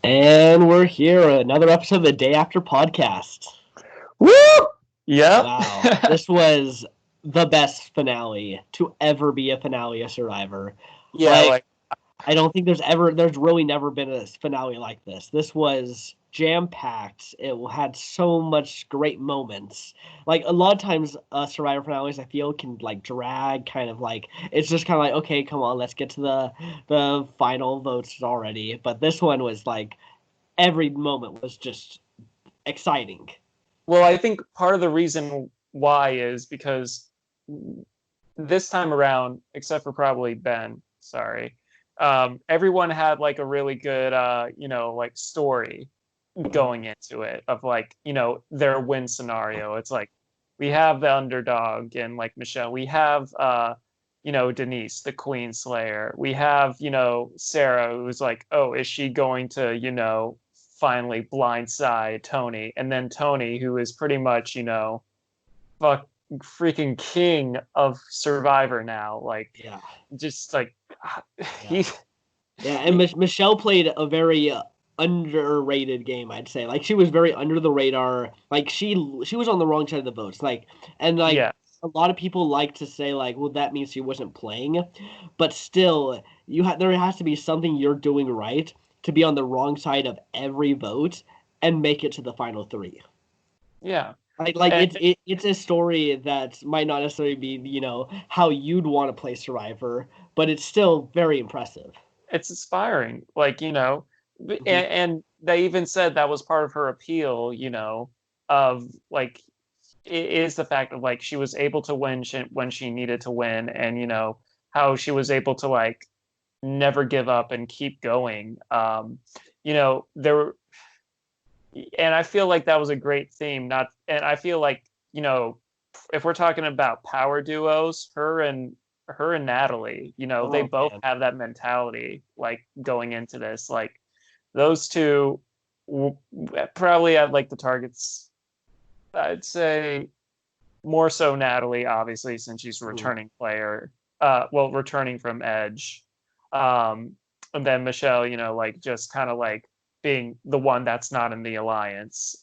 And we're here, another episode of the Day After podcast. Woo! Yep. Wow, this was the best finale to ever be a finale of Survivor. Yeah, I don't think there's really never been a finale like this. This was jam-packed. It had so much great moments. Like, a lot of times, Survivor finales, I feel, can, drag, it's just kind of like, okay, come on, let's get to the final votes already. But this one was, every moment was just exciting. well, I think part of the reason why is because this time around, except for probably Ben, sorry, everyone had like a really good, story going into it of their win scenario. It's like we have the underdog and like Michelle, we have Denise, the Queen Slayer. We have, Sarah, who's like, oh, is she going to, finally blindside Tony? And then Tony, who is pretty much, fuck freaking king of Survivor now. Yeah. Just like he and Michelle played a very underrated game, I'd say. Like, she was very under the radar. Like, she was on the wrong side of the votes. Yeah. A lot of people like to say, well, that means she wasn't playing, but still, there has to be something you're doing right to be on the wrong side of every vote and make it to the final three. Yeah. It's a story that might not necessarily be, how you'd want to play Survivor, but it's still very impressive. It's inspiring. And they even said that was part of her appeal, of like it is the fact of like she was able to win when she needed to win, and how she was able to like never give up and keep going. There, and I feel like that was a great theme. And I feel like if we're talking about power duos, her and Natalie, they both have that mentality, like going into this, like those two probably have like the targets. I'd say more so Natalie, obviously, since she's a returning player. Returning from Edge. And then Michelle, like just kind of like being the one that's not in the alliance.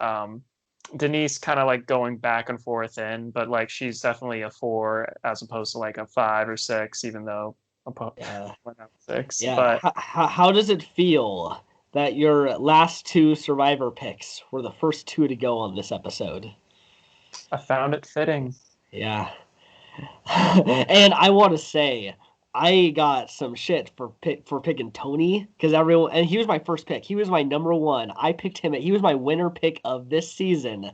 Denise kind of like going back and forth but like she's definitely a 4 as opposed to like a 5 or 6, even though went out 6. Yeah. But how does it feel that your last 2 Survivor picks were the first 2 to go on this episode? I found it fitting. Yeah. And I want to say, I got some shit for picking Tony, because everyone, and he was my first pick. He was my number 1. I picked him. He was my winner pick of this season.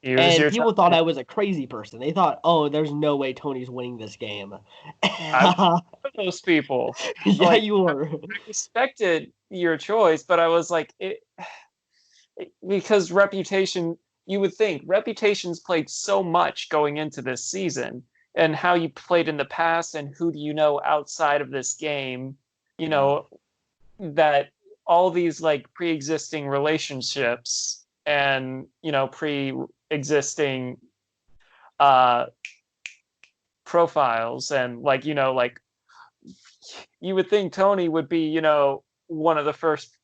And people thought I was a crazy person. They thought, oh, there's no way Tony's winning this game. I'm one of those people. Yeah, you were. I respected your choice, but I was like, because Reputation, you would think Reputation's played so much going into this season, and how you played in the past, and who do you know outside of this game, that all these like pre-existing relationships and pre-existing profiles, and like you would think Tony would be one of the first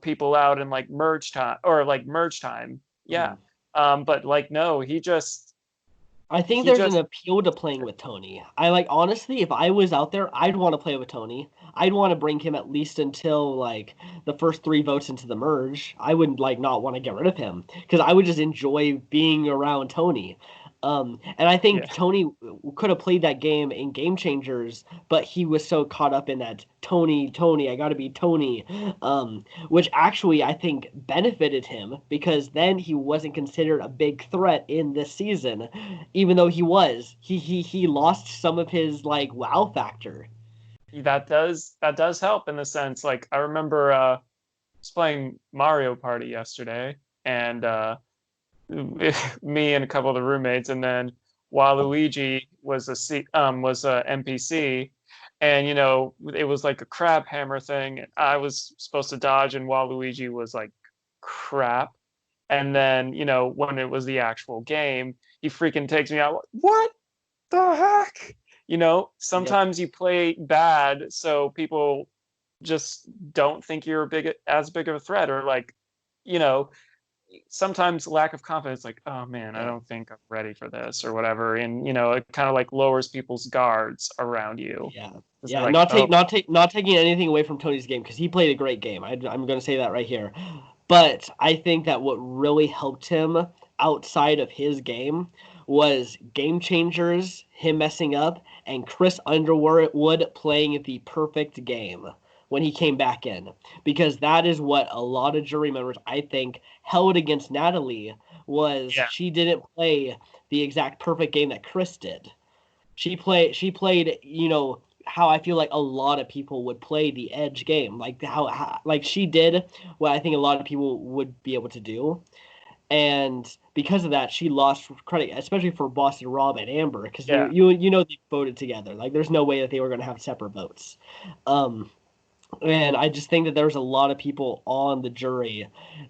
people out in like merge time. Yeah. But like no, I think there's an appeal to playing with Tony. Honestly, if I was out there, I'd want to play with Tony. I'd want to bring him at least until like the first 3 votes into the merge. I wouldn't not want to get rid of him, because I would just enjoy being around Tony. And I think Tony could have played that game in Game Changers, but he was so caught up in that Tony, I gotta be Tony, which actually I think benefited him, because then he wasn't considered a big threat in this season, even though he was. He lost some of his wow factor. That does help in the sense, like I remember I was playing Mario Party yesterday, and me and a couple of the roommates, and then Waluigi was a NPC, and it was like a crab hammer thing. I was supposed to dodge, and Waluigi was like crap. And then when it was the actual game, he freaking takes me out. What the heck? Sometimes you play bad so people just don't think you're as big of a threat, or like, you know, sometimes lack of confidence, like, oh man, I don't think I'm ready for this or whatever, and it kind of like lowers people's guards around you. Yeah. Like, Not taking anything away from Tony's game, because he played a great game. I'm going to say that right here. But I think that what really helped him outside of his game was Game Changers, him messing up, and Chris Underwood playing the perfect game when he came back in. Because that is what a lot of jury members, I think, held against Natalie, was she didn't play the exact perfect game that Chris did. She played, how I feel like a lot of people would play the edge game, like how like she did what I think a lot of people would be able to do. And because of that, she lost credit, especially for Boston Rob and Amber, because they voted together. Like, there's no way that they were going to have separate votes. And I just think that there's a lot of people on the jury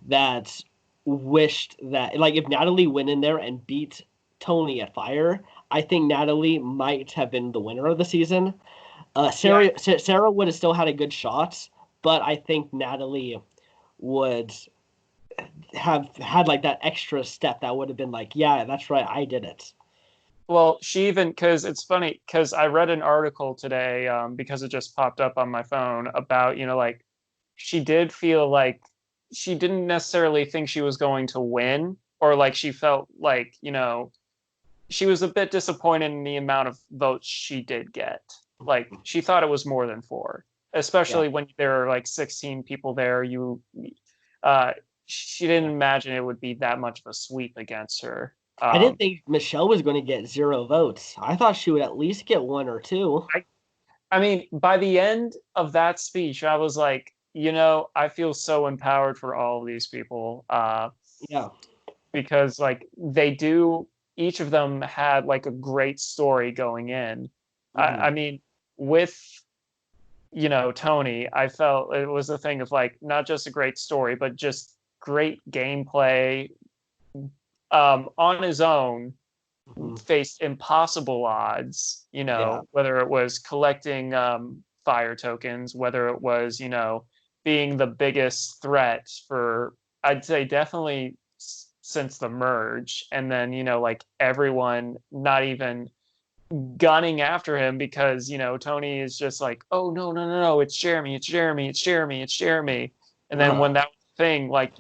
that wished that, like, if Natalie went in there and beat Tony at Fire, I think Natalie might have been the winner of the season. Sarah would have still had a good shot, but I think Natalie would have had like that extra step that would have been like, yeah, that's right, I did it. Well, because it's funny, because I read an article today, because it just popped up on my phone, about, like, she did feel like she didn't necessarily think she was going to win, or like she felt like, she was a bit disappointed in the amount of votes she did get. Like, she thought it was more than 4, especially when there are like 16 people there. She didn't imagine it would be that much of a sweep against her. I didn't think Michelle was going to get 0 votes. I thought she would at least get 1 or 2. I mean, by the end of that speech, I was like, I feel so empowered for all of these people. Because like each of them had like a great story going in. Mm-hmm. I mean, with Tony, I felt it was a thing of like not just a great story, but just great gameplay. On his own, faced impossible odds, whether it was collecting fire tokens, whether it was, being the biggest threat for, I'd say, definitely since the merge. And then, like, everyone not even gunning after him because, Tony is just like, oh, no, it's Jeremy. And then when that thing, like,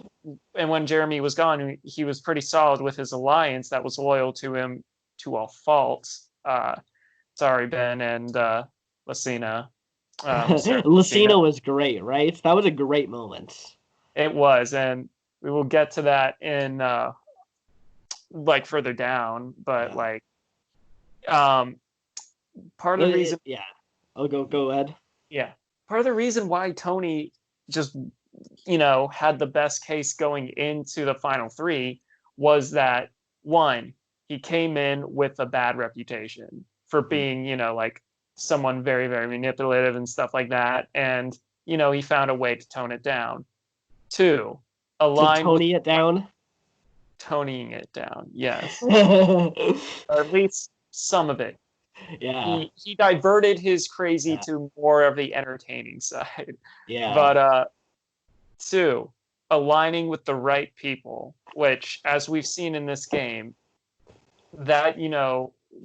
and when Jeremy was gone, he was pretty solid with his alliance that was loyal to him to a fault. Sorry, Ben and Lucina. Lucina was great, right? That was a great moment. It was, and we will get to that in like further down, but like part of the reason I'll go ahead. Part of the reason why Tony just had the best case going into the final 3 was that, one, he came in with a bad reputation for being, like someone very, very manipulative and stuff like that. And, he found a way to tone it down. 2, Tonying it down? Toning it down, yes. Or at least some of it. Yeah. He diverted his crazy to more of the entertaining side. Yeah. But 2, aligning with the right people, which, as we've seen in this game, that,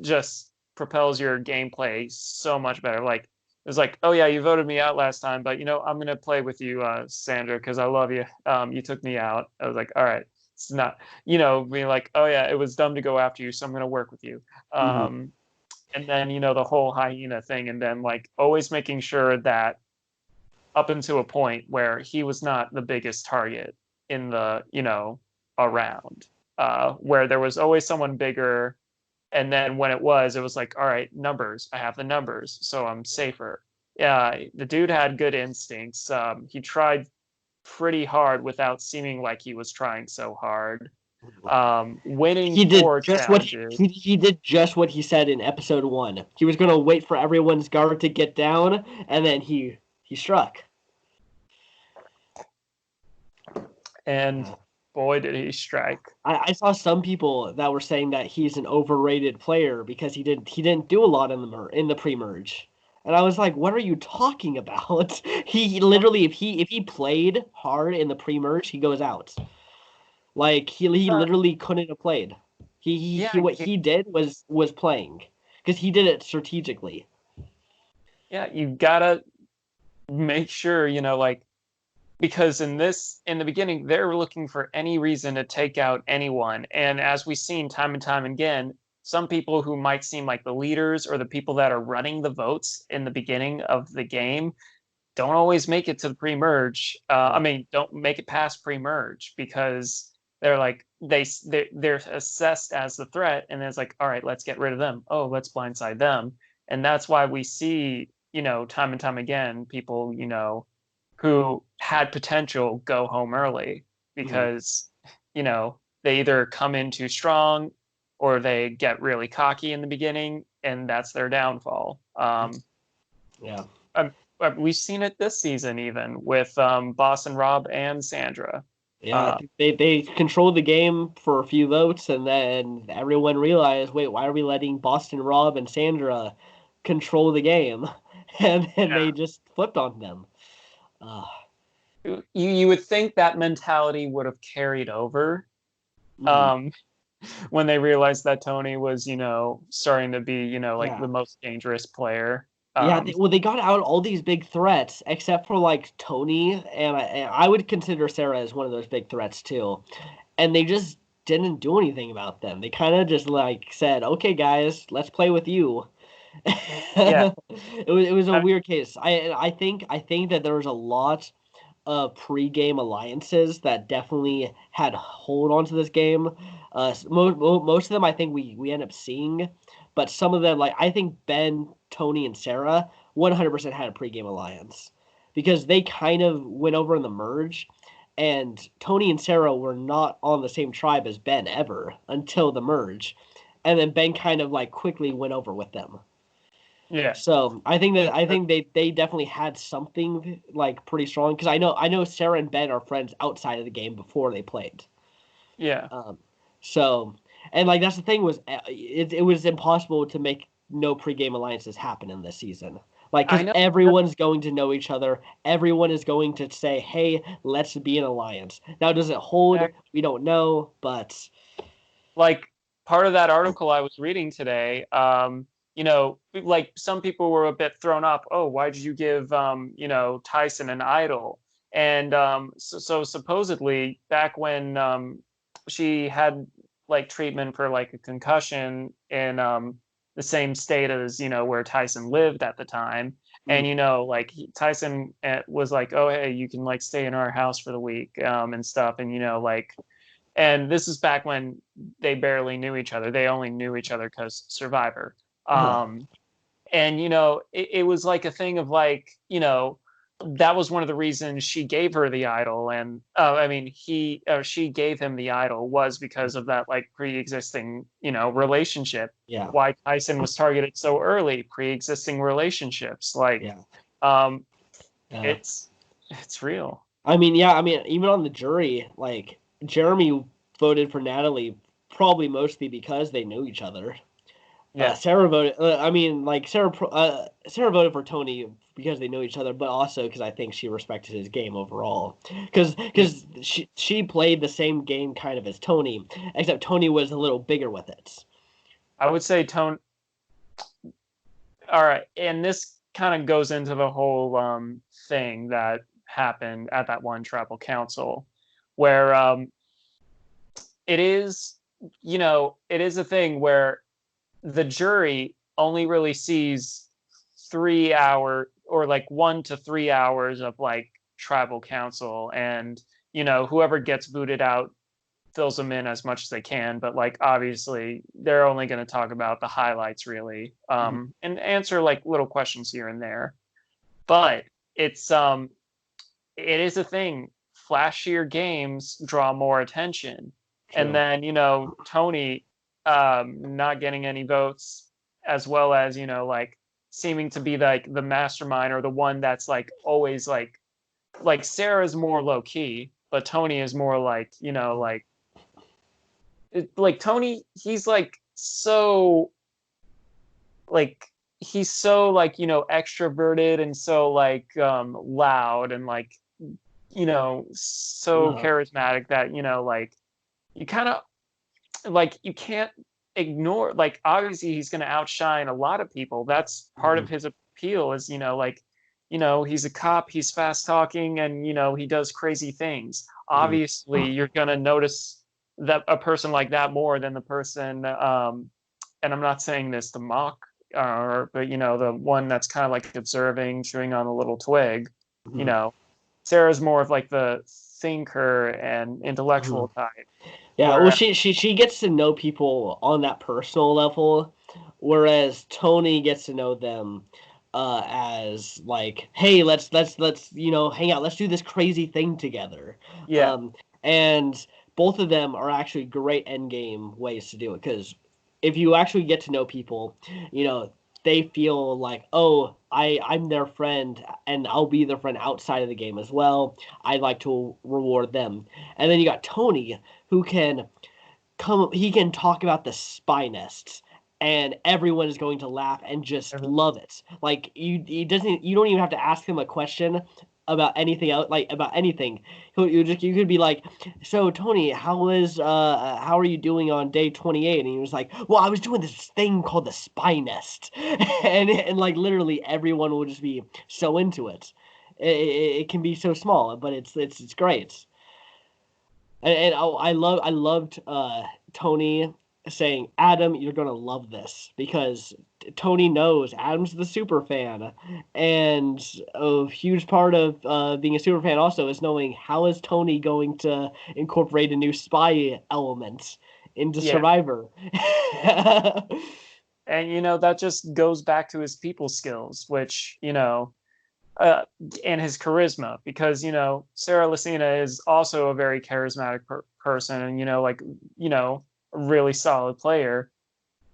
just propels your gameplay so much better. Like, it was like, oh yeah, you voted me out last time, but, I'm going to play with you, Sandra, because I love you. You took me out. I was like, all right. It's not, being like, oh yeah, it was dumb to go after you, so I'm going to work with you. And then, the whole hyena thing, and then, like, always making sure that up until a point where he was not the biggest target in the, around, where there was always someone bigger. And then when it was like, all right, numbers, I have the numbers, so I'm safer. Yeah, the dude had good instincts. He tried pretty hard without seeming like he was trying so hard. Winning he did challenges. He did just what he said in episode 1. He was going to wait for everyone's guard to get down, and then he struck. And boy, did he strike. I saw some people that were saying that he's an overrated player because he didn't do a lot in the pre-merge. And I was like, what are you talking about? He literally, if he played hard in the pre-merge, he goes out. Like he literally couldn't have played. He Yeah, what he did was playing because he did it strategically. yeah, you gotta make sure, like, because in the beginning they're looking for any reason to take out anyone, and as we've seen time and time again, some people who might seem like the leaders or the people that are running the votes in the beginning of the game don't always make it to the pre-merge. I Yeah. mean, don't make it past pre-merge because they're like they're assessed as the threat, and it's like, all right, let's get rid of them. Oh, let's blindside them, and that's why we see, time and time again, people, who had potential go home early Mhm. because, they either come in too strong or they get really cocky in the beginning, and that's their downfall. Yeah. Um, we've seen it this season even with Boston Rob and Sandra. Yeah, I Uh, think they controlled the game for a few votes, and then everyone realized, wait, why are we letting Boston Rob and Sandra control the game? And then they just flipped on them. Uh, you would think that mentality would have carried over mhm. um, when they realized that Tony was, starting to be, like Yeah. the most dangerous player. Yeah, Um, well, they got out all these big threats, except for like Tony, and I would consider Sarah as one of those big threats too. And they just didn't do anything about them. They kind of just like said, "Okay, guys, let's play with you." yeah, It was a I, weird case. I think that there was a lot of pre-game alliances that definitely had hold onto this game. Most of them I think we end up seeing, but some of them, like I think Ben, Tony, and Sarah 100% had a pre-game alliance because they kind of went over in the merge, and Tony and Sarah were not on the same tribe as Ben ever until the merge, and then Ben kind of like quickly went over with them. yeah, So I think they definitely had something like pretty strong because I know Sarah and Ben are friends outside of the game before they played. yeah. Um, so and like that's the thing was it was impossible to make no pregame alliances happen in this season. Like I because know. everyone's going to know each other, everyone is going to say, "Hey, let's be an alliance." Now, does it hold? We don't know, but Like part of that article I was reading today, like some people were a bit thrown up. Oh, why did you give, Tyson an idol? And so supposedly back when she had like treatment for like a concussion in the same state as, where Tyson lived at the time. And, mm, like Tyson was like, oh, hey, you can like stay in our house for the week and stuff. And, like, and this is back when they barely knew each other. They only knew each other because Survivor. uh, And it was like a thing of like, that was one of the reasons she gave her the idol, and I mean, she gave him the idol was because of that like pre-existing, relationship. yeah, Why Tyson was targeted so early, pre-existing relationships, like, yeah. um, Uh, it's real. I mean, yeah, I mean, even on the jury, like Jeremy voted for Natalie probably mostly because they knew each other. Yeah, Sarah voted. I mean, like Sarah voted for Tony because they know each other, but also because I think she respected his game overall. Because yeah. she played the same game kind of as Tony, except Tony was a little bigger with it. I would say Tone. All right, and this kind of goes into the whole thing that happened at that one tribal council, where it is, it is a thing where the jury only really sees 3 hour or like 1 to 3 hours of like tribal council, and whoever gets booted out fills them in as much as they can, but like obviously they're only going to talk about the highlights really, Mhm. and answer like little questions here and there. But it's it is a thing. Flashier games draw more attention, and True. then Tony not getting any votes, as well as like seeming to be like the mastermind or the one that's like always like Sarah's more low key, but Tony is more like like Tony, he's like so like he's so like, extroverted and so like loud and like, so Uh, charismatic that, like you kind of like you can't ignore, like obviously he's going to outshine a lot of people. That's part of mhm, his appeal is, like, he's a cop, he's fast talking, and he does crazy things. mhm. Obviously you're going to notice that a person like that more than the person, and I'm not saying this to mock, but the one that's kind of like observing, chewing on a little twig. you Mhm. know Sarah's more of like the thinker and intellectual Mhm. type, Yeah, well, where she gets to know people on that personal level, whereas Tony gets to know them as like, hey, let's hang out, let's do this crazy thing together, yeah, um, and both of them are actually great end game ways to do it because if you actually get to know people, you know. They feel like, oh, I'm their friend, and I'll be their friend outside of the game as well. I'd like to reward them. And then you got Tony, who can he can talk about the spy nests and everyone is going to laugh and just love it. Like you don't even have to ask him a question about anything else, like about anything. You could be like, so Tony, how are you doing on day 28? And he was like, well, I was doing this thing called the spy nest. And like literally everyone will just be so into it. It can be so small, but it's great. And I loved Tony saying, Adam, you're gonna love this because Tony knows Adam's the super fan, and a huge part of being a super fan also is knowing how is Tony going to incorporate a new spy element into yeah. Survivor. And that just goes back to his people skills, which uh, and his charisma, because Sarah Lucina is also a very charismatic person, and like a really solid player.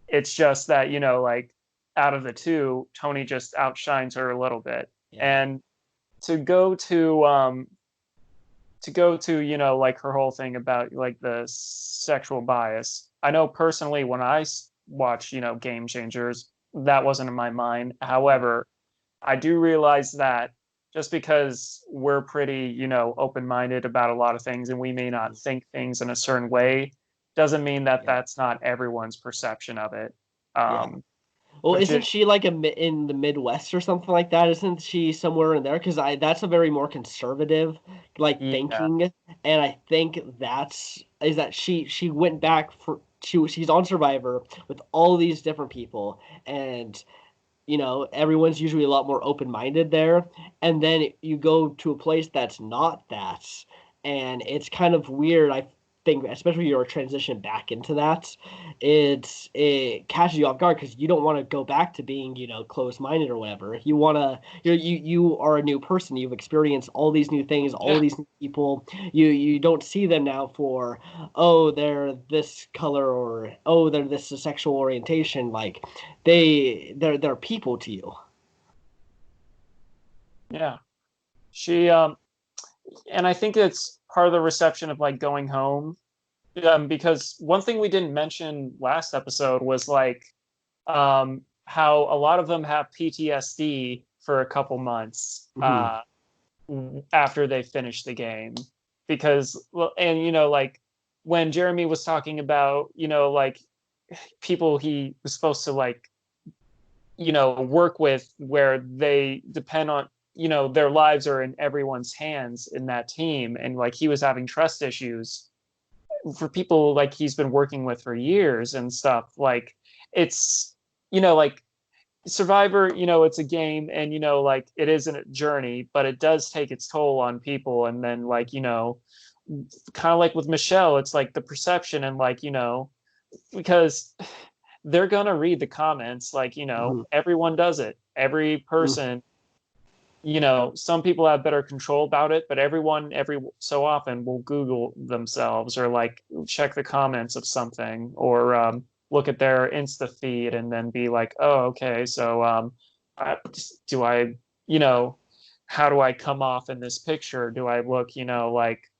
It's just that like out of the two, Tony just outshines her a little bit. Yeah. And to go to like her whole thing about like the sexual bias, I know personally when I watch Game Changers, that wasn't in my mind. However, I do realize that just because we're pretty open-minded about a lot of things and we may not think things in a certain way, doesn't mean that Yeah. that's not everyone's perception of it. Yeah. um Well, which isn't is she like in the Midwest or something like that? Isn't she somewhere in there? Because I that's a very more conservative like yeah, thinking, and I think that she went back for she's on Survivor with all these different people, and everyone's usually a lot more open-minded there, and then you go to a place that's not that, and it's kind of weird. I think, especially your transition back into that, it catches you off guard because you don't want to go back to being closed-minded or whatever. You want to you are a new person. You've experienced all these new things, all yeah, these new people. You don't see them now for, oh, they're this color, or oh, they're this sexual orientation. Like they're people to you. yeah. She and I think it's part of the reception of like going home, because one thing we didn't mention last episode was like how a lot of them have PTSD for a couple months Hmm. after they finish the game, because well, and like when Jeremy was talking about like people he was supposed to like work with, where they depend on their lives are in everyone's hands in that team, and like he was having trust issues for people like he's been working with for years and stuff. Like it's like Survivor, it's a game, and like it isn't a journey, but it does take its toll on people. And then like kind of like with Michelle, it's like the perception, and like because they're gonna read the comments, like Hmm. everyone does it. Every person, some people have better control about it, but everyone every so often will Google themselves or like check the comments of something, or look at their Insta feed and then be like, oh, okay, so do I, you know, how do I come off in this picture? Do I look, like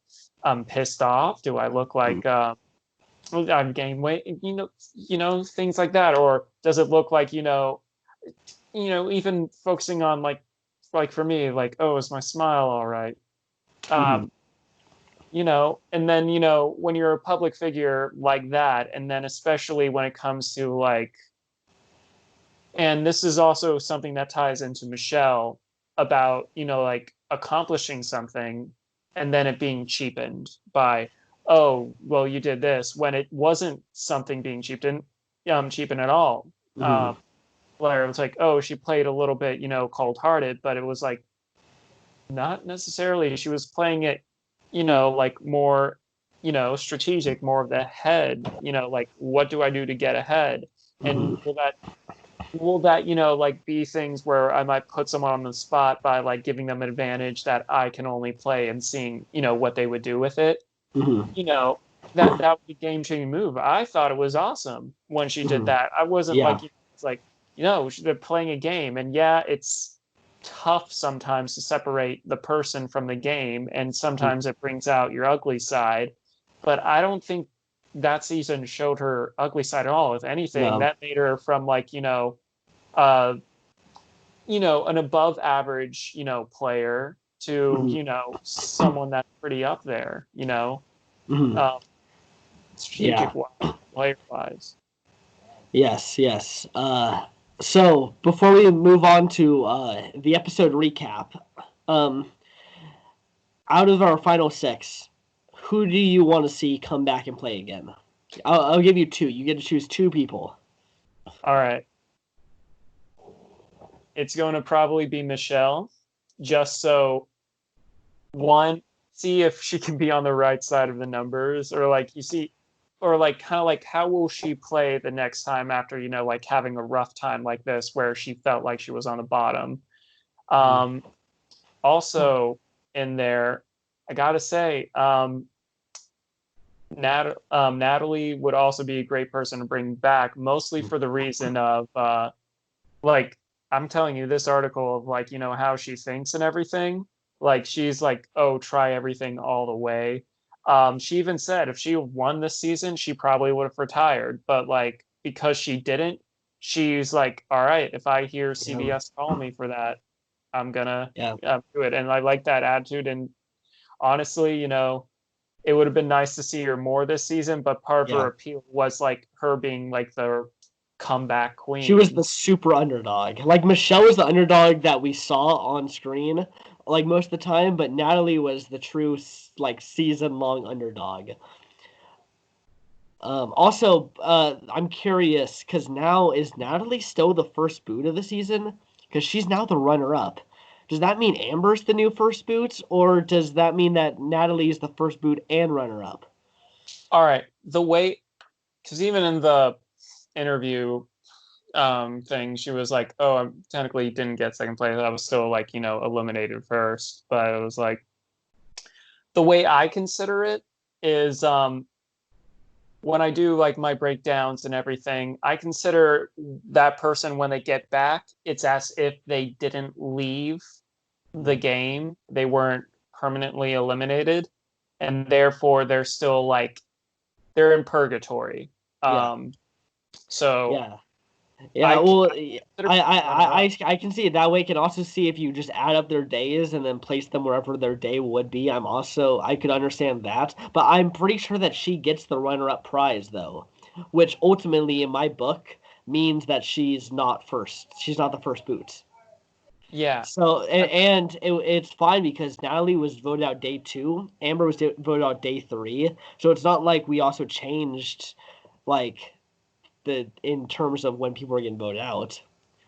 I'm pissed off? Do I look like I'm gaining weight? Things like that, or does it look like even focusing on like for me, like, oh, is my smile all right? Mhm. Um, and then, when you're a public figure like that, and then especially when it comes to like, and this is also something that ties into Michelle about, like accomplishing something and then it being cheapened by, oh, well, you did this when it wasn't something being cheapened at all. Mhm. Where it was like, oh, she played a little bit, cold-hearted, but it was like not necessarily. She was playing it, like more, strategic, more of the head, like what do I do to get ahead? And Mhm. will that like be things where I might put someone on the spot by like giving them an advantage that I can only play and seeing, what they would do with it? Mhm. You know, that would be a game-changing move. I thought it was awesome when she did Mhm. that. I wasn't Yeah. like, it's like, they're playing a game, and yeah, it's tough sometimes to separate the person from the game, and Mhm. sometimes it brings out your ugly side. But I don't think that season showed her ugly side at all. If anything, No. that made her from like, uh, an above average, player to, Mhm. someone that's pretty up there, Mhm. um, Yeah. strategic wise, player wise. Yes. Yes. So before we move on to the episode recap, um, out of our final six, who do you want to see come back and play again? I'll give you two. You get to choose two people. All right. It's going to probably be Michelle, just so one, see if she can be on the right side of the numbers, or like you see, or like kind of like how will she play the next time after, like having a rough time like this where she felt like she was on the bottom. Mhm. Um, Also in there, I gotta say, Natalie would also be a great person to bring back, mostly for the reason of like I'm telling you this article of like how she thinks and everything. Like she's like, oh, try everything all the way. She even said if she won this season, she probably would have retired, but like because she didn't, she's like, all right, if I hear Yeah. CBS call me for that, I'm gonna Yeah. do it. And I like that attitude. And honestly, it would have been nice to see her more this season, but part of her Yeah. appeal was like her being like the comeback She was queen. the super underdog. Like Michelle was the underdog that we saw on screen, like most of the time, but Natalie was the true like season long underdog. Also, I'm curious because now is Natalie still the first boot of the season? Because she's now the runner up. Does that mean Amber's the new first boot, or does that mean that Natalie is the first boot and runner up? All right, the way, because even in the interview thing, she was like, "Oh, I technically didn't get second place. I was still like eliminated first." But it was like the way I consider it is when I do like my breakdowns and everything, I consider that person when they get back, it's as if they didn't leave the game. They weren't permanently eliminated, and therefore they're still like they're in purgatory. Yeah, So yeah. Yeah, I well, consider runner up. I can see it that way. You can also see if you just add up their days and then place them wherever their day would be. I could understand that, but I'm pretty sure that she gets the runner-up prize though, which ultimately in my book means that she's not first. She's not the first boot. Yeah, So it's fine because Natalie was voted out day two, Amber was voted out day three. So it's not like we also changed like the in terms of when people are getting voted out.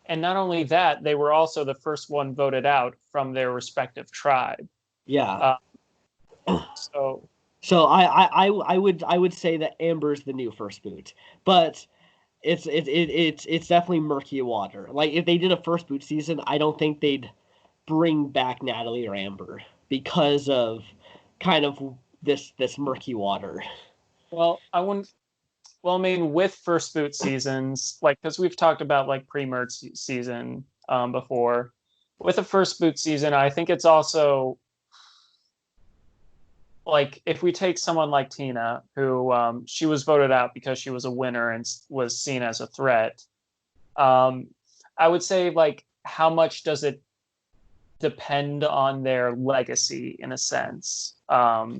and not only that, they were also the first one voted out from their respective tribe. Yeah. Uh, so So I would say that Amber's the new first boot, but it's definitely murky water. Like if they did a first boot season, I don't think they'd bring back Natalie or Amber because of kind of this murky water. well, I wouldn't. Well, I mean, with first boot seasons, like because we've talked about like pre-merge season before. With a first boot season, I think it's also like if we take someone like Tina, who she was voted out because she was a winner and was seen as a threat. Um, I would say like how much does it depend on their legacy in a sense? I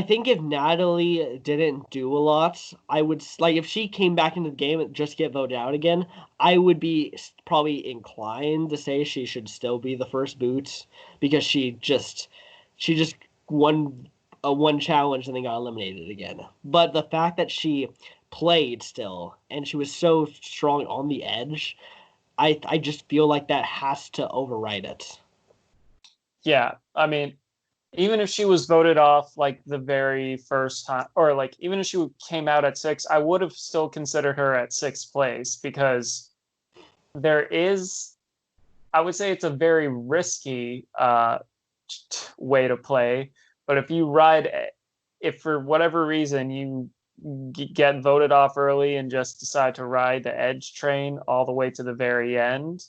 think if Natalie didn't do a lot, I would like if she came back into the game and just get voted out again, I would be probably inclined to say she should still be the first boot because she just won a one challenge and then got eliminated again. But the fact that she played still and she was so strong on the edge, I just feel like that has to override it. Yeah, I mean, even if she was voted off like the very first time, or like even if she came out at six, I would have still considered her at sixth place because there is, I would say it's a very risky way to play. But if you ride, if for whatever reason you get voted off early and just decide to ride the edge train all the way to the very end,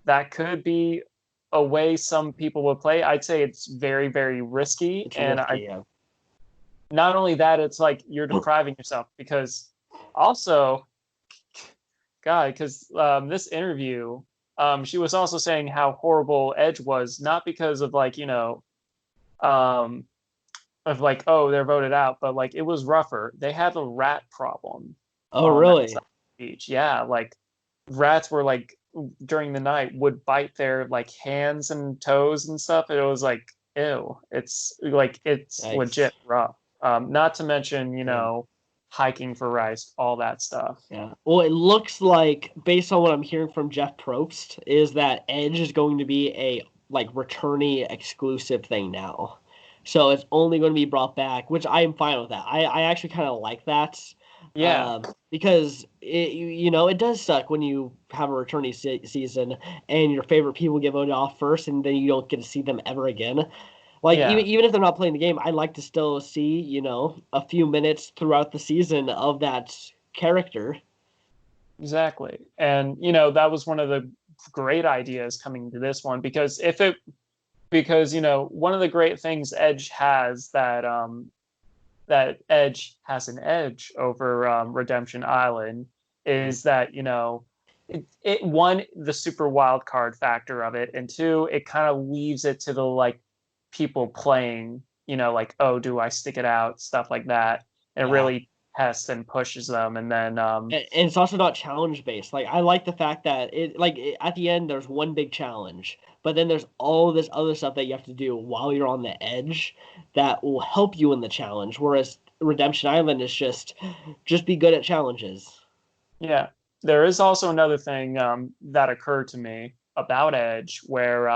that could be a way some people would play. I'd say it's very, very risky. It's And risky, yeah. not only that, it's like you're depriving yourself because also, God, because this interview, she was also saying how horrible Edge was, not because of like, um, of like, oh, they're voted out, but like it was rougher. They had a rat problem Oh, on that really? side of the beach. Yeah, like rats were like during the night would bite their like hands and toes and stuff. And it was like, ew. It's like it's Yikes. legit rough. Not to mention, Yeah. hiking for rice, all that stuff. Yeah. Well, it looks like, based on what I'm hearing from Jeff Probst, is that Edge is going to be a like returnee exclusive thing now. So it's only going to be brought back, which I am fine with that. I actually kind of like that. Yeah, Because it does suck when you have a returning season and your favorite people get voted off first and then you don't get to see them ever again. Like yeah, even if they're not playing the game, I'd like to still see, a few minutes throughout the season of that character. exactly. And that was one of the great ideas coming to this one because one of the great things Edge has that Edge has an edge over Redemption Island is that it one, the super wild card factor of it, and two, it kind of leaves it to the like people playing, like, oh, do I stick it out, stuff like that. It Yeah. really tests and pushes them, and then And it's also not challenge based. Like I like the fact that at the end there's one big challenge, but then there's all this other stuff that you have to do while you're on the edge that will help you in the challenge. Whereas Redemption Island is just be good at challenges. yeah, there is also another thing that occurred to me about Edge, where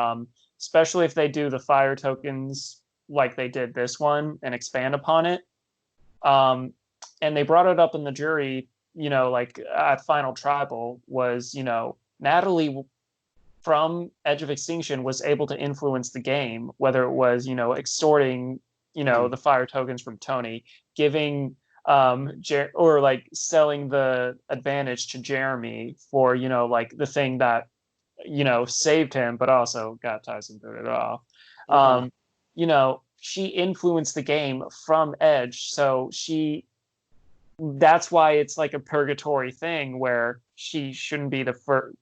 especially if they do the fire tokens like they did this one and expand upon it, um, and they brought it up in the jury, like at Final Tribal, was Natalie from Edge of Extinction was able to influence the game, whether it was extorting Mhm. the fire tokens from Tony, giving or like selling the advantage to Jeremy for like the thing that saved him, but also got Tyson voted off. Yeah. She influenced the game from Edge, so that's why it's like a purgatory thing where she shouldn't be the first.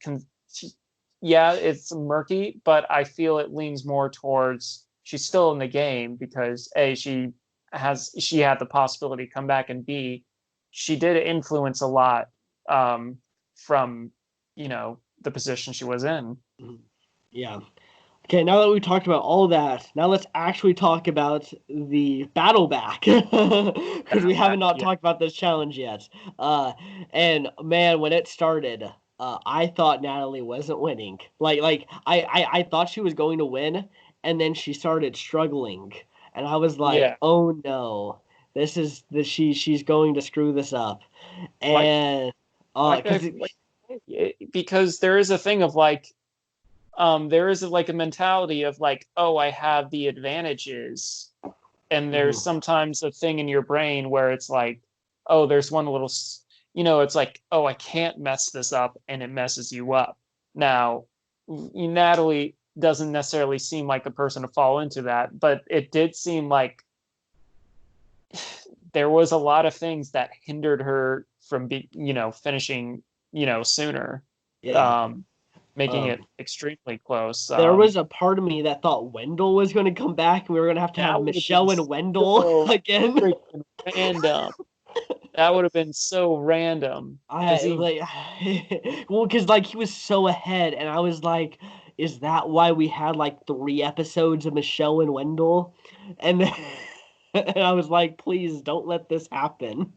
Yeah, it's murky, but I feel it leans more towards she's still in the game because A, she had the possibility to come back, and B, she did influence a lot from the position she was in. Mhm. Yeah. Okay, now that we've talked about all that, now let's actually talk about the battle back because we haven't not Yeah, talked about this challenge yet. Uh, and man, when it started, I thought Natalie wasn't winning. I thought she was going to win, and then she started struggling, and I was like, yeah, oh no, she's going to screw this up, like and like I because because there is a thing of like there is like a mentality of like, oh, I have the advantages, and there's sometimes a thing in your brain where it's like, oh, there's one little it's like, oh, I can't mess this up, and it messes you up. Now Natalie doesn't necessarily seem like the person to fall into that, but it did seem like there was a lot of things that hindered her from finishing sooner. Yeah. Making it Um, extremely close. there was a part of me that thought Wendell was going to come back, and we were going to have That would have been Michelle and Wendell so again. freaking random. That would have been so random because I he, like, well, because like he was so ahead, and I was like, is that why we had like 3 episodes of Michelle and Wendell? And then, and I was like, please don't let this happen.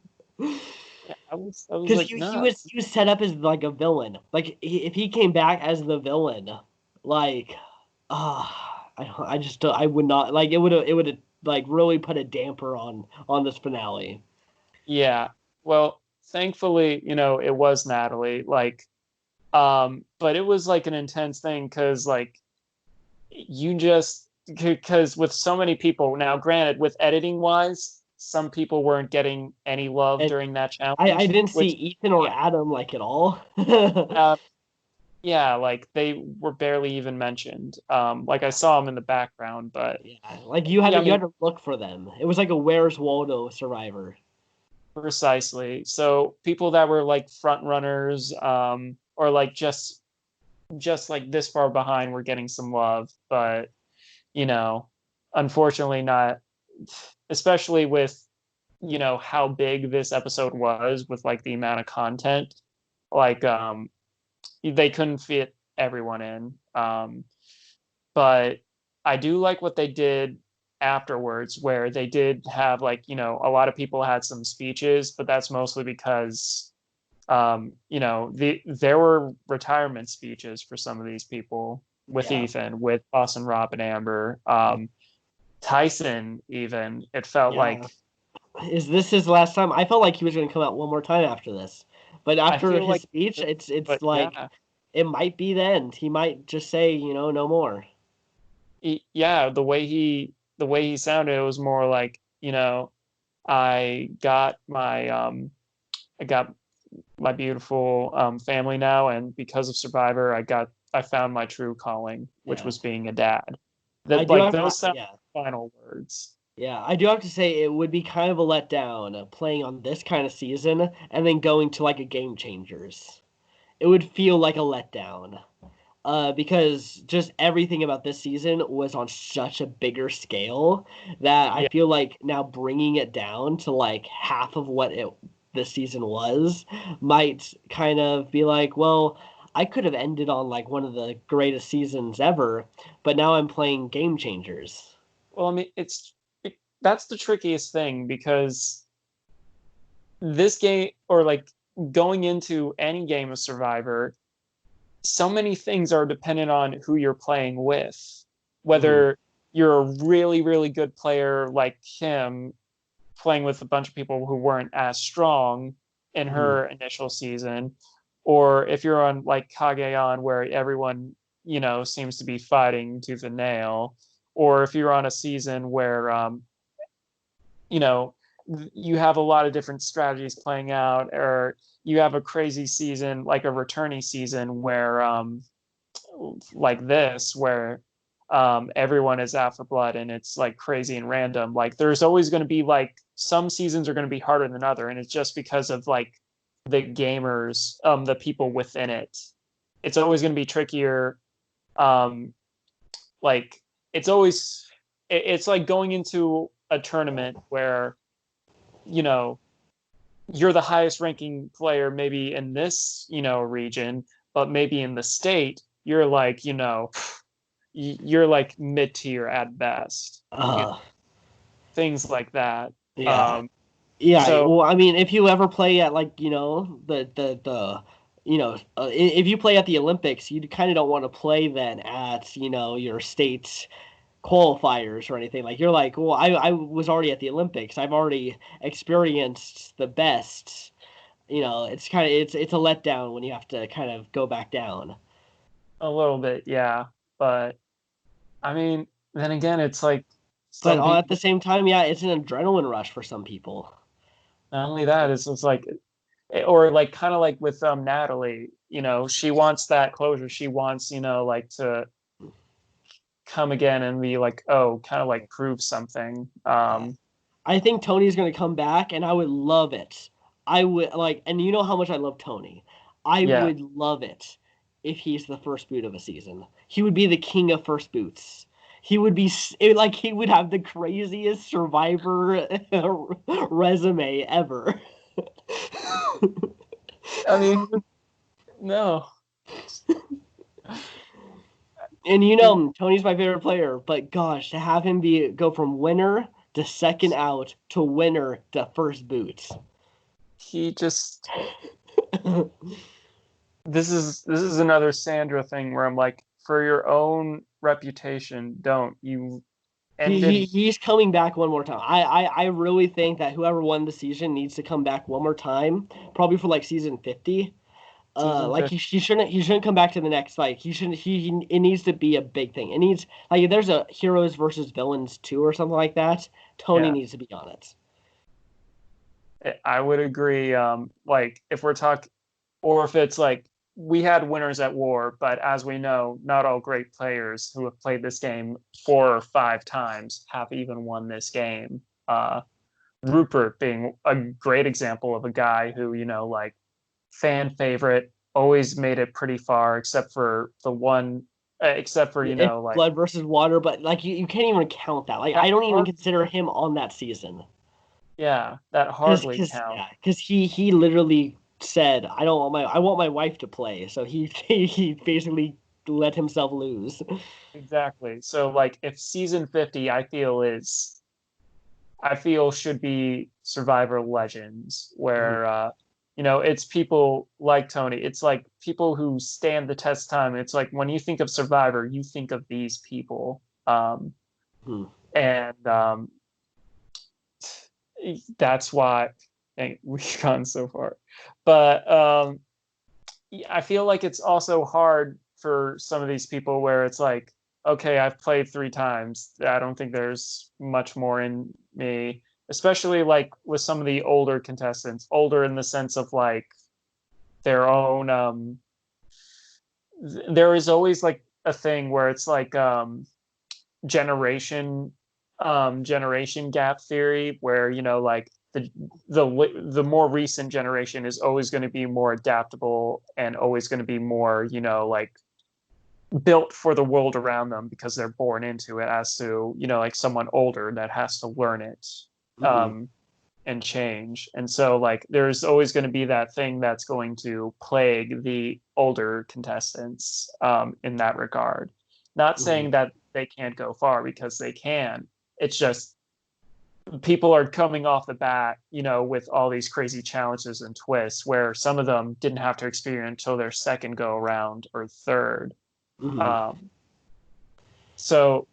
I was Because like, no, he was set up as like a villain. Like if he came back as the villain, like, I just I would not like it would have like really put a damper on this finale. yeah. Well, thankfully, it was Natalie. Like, but it was like an intense thing because like you just because with so many people now, granted, with editing wise, some people weren't getting any love And during that I challenge, didn't see which Ethan or yeah, Adam like at all. uh, yeah, like they were barely even mentioned. Like I saw them in the background, but Yeah, like you had yeah, to I you mean, had to look for them. It was like a Where's Waldo Survivor. precisely. So people that were like front runners, or like just like this far behind were getting some love, but you know, unfortunately not, especially with how big this episode was with like the amount of content, like they couldn't fit everyone in. But I do like what they did afterwards, where they did have like, a lot of people had some speeches, but that's mostly because there were retirement speeches for some of these people with Yeah, Ethan, with Boston Rob and Amber. Tyson, even, it felt yeah. like Is this his last time? I felt like he was going to come out one more time after this, but I after feel his like, speech, it's but like yeah, it might be the end. He might just say, no more. yeah, the way he sounded, it was more like, I got my I got my beautiful family now, and because of Survivor, I found my true calling, which Yeah, was being a dad. I That do like have, those sound yeah, like final words. yeah. I do have to say it would be kind of a letdown playing on this kind of season and then going to like a Game Changers. It would feel like a letdown. Because just everything about this season was on such a bigger scale that I Yeah. feel like now bringing it down to like half of what this season was might kind of be like, well, I could have ended on like one of the greatest seasons ever, but now I'm playing Game Changers. Well, I mean, that's the trickiest thing because this game, or like going into any game of Survivor, so many things are dependent on who you're playing with. Hmm. Whether you're a really, really good player like Kim playing with a bunch of people who weren't as strong in Hmm. her initial season, or if you're on like Kagayan where everyone, seems to be fighting tooth and nail, or if you're on a season where you know you have a lot of different strategies playing out, or you have a crazy season like a returning season where like this where everyone is out for blood and it's like crazy and random. Like there's always going to be like some seasons are going to be harder than other, and it's just because of like the gamers, the people within it. It's always going to be trickier. Um, like it's always it's like going into a tournament where you know you're the highest ranking player maybe in this region, but maybe in the state you're like you're like mid tier at best, Uh, things like that. yeah. Um, Yeah, so well, I mean, if you ever play at like, the if you play at the Olympics, you kind of don't want to play then at, your state's qualifiers or anything. Like you're like, well, I was already at the Olympics. I've already experienced the best. It's kind of it's a letdown when you have to kind of go back down. a little bit, yeah, but I mean, then again, it's like But some at the people. same time, yeah, it's an adrenaline rush for some people. Not only that, it's like, or like kind of like with Natalie, she wants that closure. She wants like to come again and be like, oh, kind of like prove something. Yeah. I think Tony's going to come back, and I would love it. I would like, and you know how much I love Tony. I Yeah, would love it if he's the first boot of a season. He would be the king of first boots. He would be like he would have the craziest Survivor resume ever. I mean, no. And Tony's my favorite player, but gosh, to have him go from winner to second out to winner to first boot. He just this is another Sandra thing where I'm like, for your own reputation, don't you he's coming back one more time. I really think that whoever won the season needs to come back one more time, probably for like season 50. Like he shouldn't come back to the next fight. It needs to be a big thing. It needs, like, if there's a heroes versus villains 2 or something like that, Tony needs to be on it. I would agree. Like if we're talking, or if it's like we had winners at war, but as we know, not all great players who have played this game 4 or 5 times have even won this game. Rupert being a great example of a guy who, like, fan favorite, always made it pretty far, except for like blood versus water, but like you can't even count that. Like I don't even consider him on that season. Yeah, that hardly counts. Yeah, because he literally said, I want my wife to play. So he basically let himself lose. Exactly. So like if season 50 I feel should be Survivor Legends, where it's people like Tony. It's like people who stand the test of time. It's like when you think of Survivor, you think of these people. And that's why we've gone so far. But I feel like it's also hard for some of these people where it's like, okay, I've played 3 times. I don't think there's much more in me, especially like with some of the older contestants, older in the sense of like their own. There is always like a thing where it's like generation gap theory, where like the more recent generation is always going to be more adaptable and always going to be more like built for the world around them because they're born into it, as to like someone older that has to learn it and change. And so like there's always going to be that thing that's going to plague the older contestants in that regard. Not saying that they can't go far, because they can. It's just people are coming off the bat, with all these crazy challenges and twists where some of them didn't have to experience until their second go around or third. So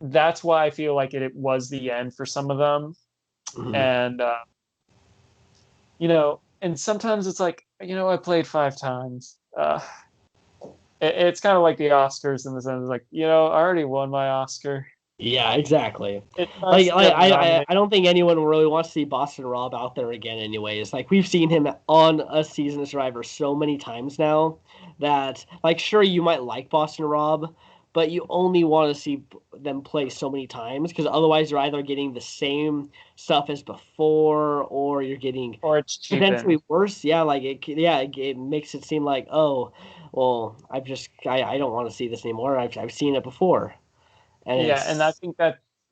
that's why I feel like it was the end for some of them. And and sometimes it's like, I played 5 times. It's kind of like the Oscars in the sense, like, I already won my Oscar. Yeah, exactly. I don't think anyone really wants to see Boston Rob out there again anyways. Like, we've seen him on a season of Survivor so many times now that, like, sure, you might like Boston Rob, but you only want to see them play so many times, because otherwise you're either getting the same stuff as before, or you're getting potentially worse. Yeah, like it makes it seem like, oh, well, I don't want to see this anymore. I've seen it before. And I think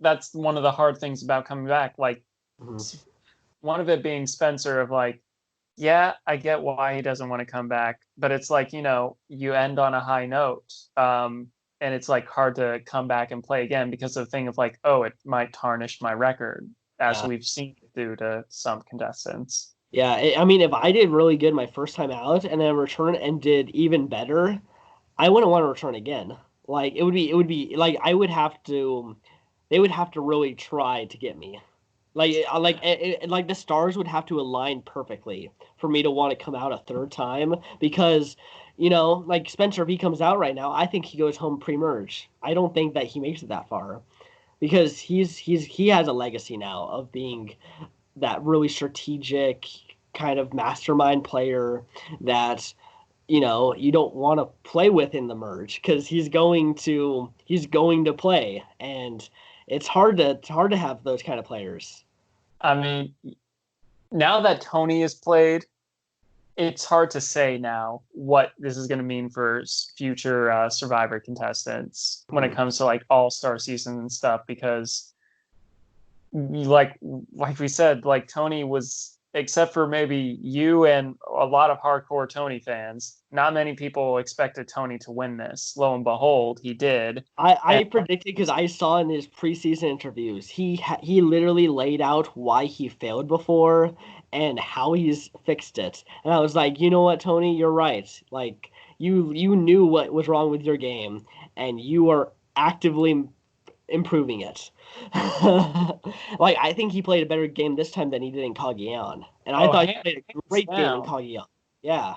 that's one of the hard things about coming back. Like, one of it being Spencer, of like, yeah, I get why he doesn't want to come back, but it's like, you end on a high note, and it's like hard to come back and play again because of the thing of like, oh, it might tarnish my record, as we've seen due to some contestants. Yeah, I mean, if I did really good my first time out and then return and did even better, I wouldn't want to return again. Like, it would be like they would have to really try to get me. Like the stars would have to align perfectly for me to want to come out a third time, because like Spencer, if he comes out right now, I think he goes home pre-merge. I don't think that he makes it that far, because he has a legacy now of being that really strategic kind of mastermind player that you don't want to play with in the merge, because he's going to play, and it's hard to have those kind of players. I mean, now that Tony has played, it's hard to say now what this is going to mean for future Survivor contestants when it comes to like All-Star season and stuff, because like we said, like Tony was, except for maybe you and a lot of hardcore Tony fans, not many people expected Tony to win this. Lo and behold, he did. I predicted, because I saw in his preseason interviews, he literally laid out why he failed before and how he's fixed it. And I was like, you know what, Tony, you're right. Like you knew what was wrong with your game, and you are actively improving it. Like I think he played a better game this time than he did in Cagayan, and I thought he played a great game in Cagayan. Yeah,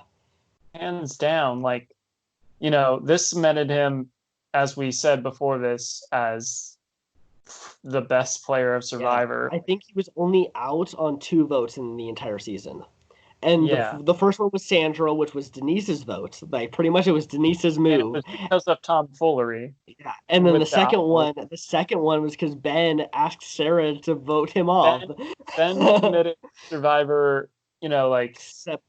hands down. Like, this cemented him, as we said before this, as the best player of Survivor. I think he was only out on 2 votes in the entire season. And the first one was Sandra, which was Denise's vote. Like pretty much it was Denise's move. And it was because of tomfoolery. Yeah. And then the second one was because Ben asked Sarah to vote him off. Ben committed Survivor, Except,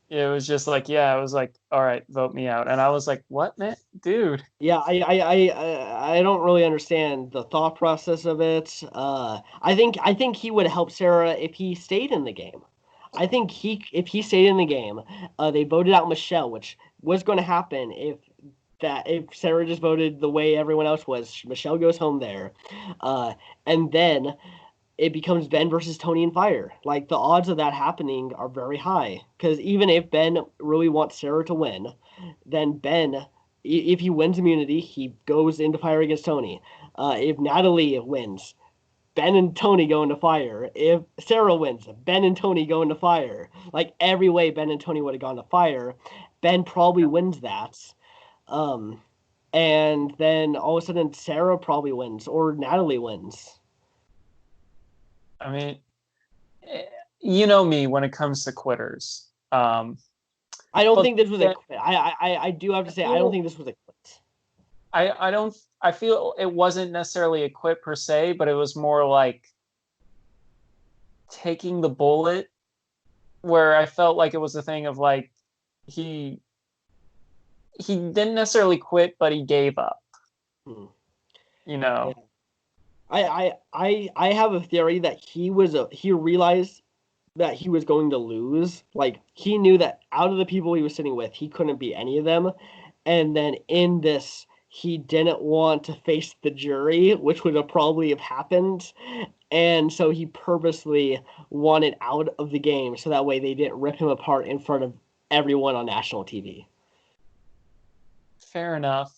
it was just like, yeah, it was like, all right, vote me out. And I was like, what, man? Dude. Yeah, I don't really understand the thought process of it. I think he would help Sarah if he stayed in the game. I think if he stayed in the game, they voted out Michelle, which was going to happen if Sarah just voted the way everyone else was. Michelle goes home there, and then it becomes Ben versus Tony and Fire. Like the odds of that happening are very high, because even if Ben really wants Sarah to win, then Ben, if he wins immunity, he goes into Fire against Tony. If Natalie wins, Ben and Tony go into Fire. If Sarah wins, Ben and Tony go into Fire. Like every way Ben and Tony would have gone to Fire, Ben probably wins that. And then all of a sudden Sarah probably wins or Natalie wins. I mean, you know me when it comes to quitters. I don't think this was a quit. I do have to say, I don't think this was a quit. I feel it wasn't necessarily a quit per se, but it was more like taking the bullet, where I felt like it was a thing of like he didn't necessarily quit, but he gave up. Yeah. I have a theory that he realized that he was going to lose. Like he knew that out of the people he was sitting with, he couldn't beat any of them. And then in this, he didn't want to face the jury, which would have probably have happened. And so he purposely wanted out of the game so that way they didn't rip him apart in front of everyone on national TV. Fair enough.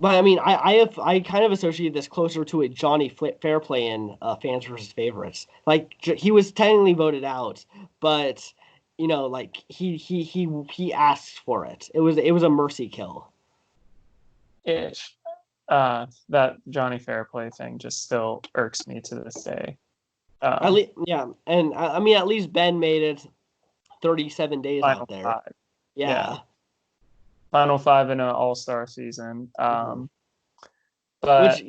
But I mean, I kind of associate this closer to a Johnny Fairplay in Fans versus Favorites. Like he was technically voted out, but like he asked for it. It was a mercy kill. Ish. That Johnny Fairplay thing just still irks me to this day. At least, yeah, and I mean, at least Ben made it 37 days out there. 5. Yeah. Final 5 in an All-Star season. But Which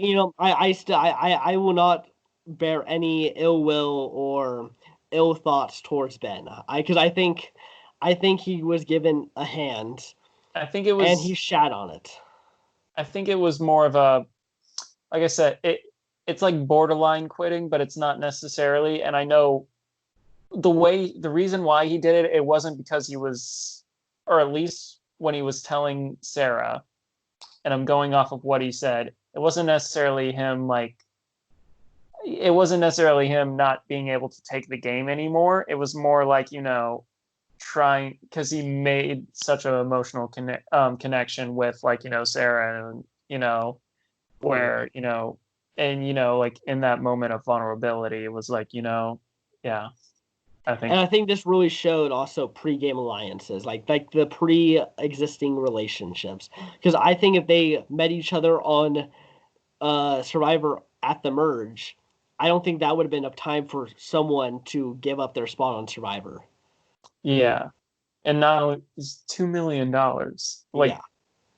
I will not bear any ill will or ill thoughts towards Ben. Because I think he was given a hand. I think it was, and he shat on it. I think it was more of a, like I said, it's like borderline quitting, but it's not necessarily. And I know the reason why he did it, it wasn't because he was, or at least when he was telling Sarah, and I'm going off of what he said, it wasn't necessarily him not being able to take the game anymore. It was more like, trying, because he made such an emotional connection with Sarah, and where and like in that moment of vulnerability, it was like yeah. I think this really showed also pre-game alliances, like the pre-existing relationships. Because I think if they met each other on Survivor at the merge, I don't think that would have been enough time for someone to give up their spot on Survivor. Yeah, and now it's $2 million. Like, yeah.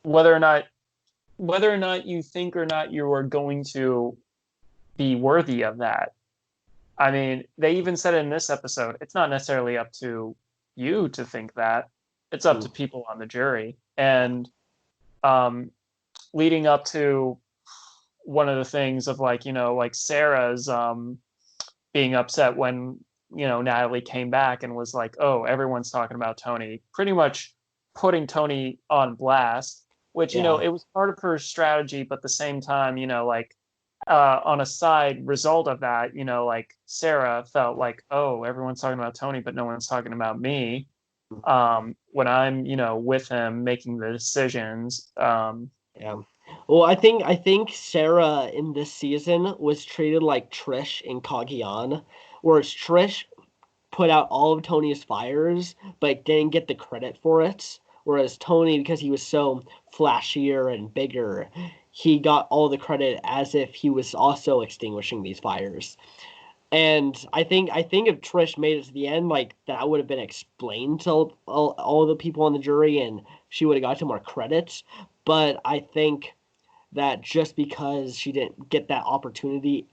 whether or not you think or not you are going to be worthy of that, I mean, they even said in this episode, it's not necessarily up to you to think that. It's up to people on the jury. And um, leading up to one of the things of like, like Sarah's being upset when, Natalie came back and was like, oh, everyone's talking about Tony, pretty much putting Tony on blast, which, Yeah. it was part of her strategy, but at the same time, like on a side result of that, like Sarah felt like, oh, everyone's talking about Tony, but no one's talking about me. When I'm, with him making the decisions. Yeah. Well, I think Sarah in this season was treated like Trish in Cagayan, whereas Trish put out all of Tony's fires, but didn't get the credit for it. Whereas Tony, because he was so flashier and bigger, he got all the credit as if he was also extinguishing these fires. And I think if Trish made it to the end, like that would have been explained to all the people on the jury, and she would have got more credit. But I think that just because she didn't get that opportunity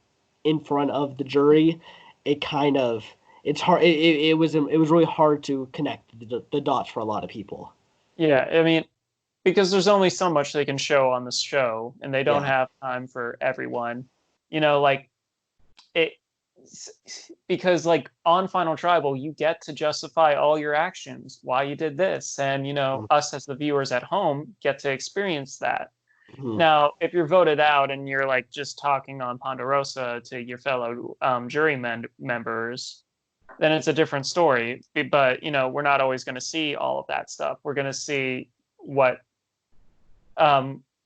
in front of the jury, it kind of it's hard. It was really hard to connect the dots for a lot of people. Yeah, I mean, because there's only so much they can show on this show, and they don't Yeah. have time for everyone. Like it, because like on Final Tribal, you get to justify all your actions, why you did this, and us as the viewers at home get to experience that. Mm-hmm. Now, if you're voted out and you're like just talking on Ponderosa to your fellow jury members, then it's a different story. But we're not always going to see all of that stuff. We're going to see what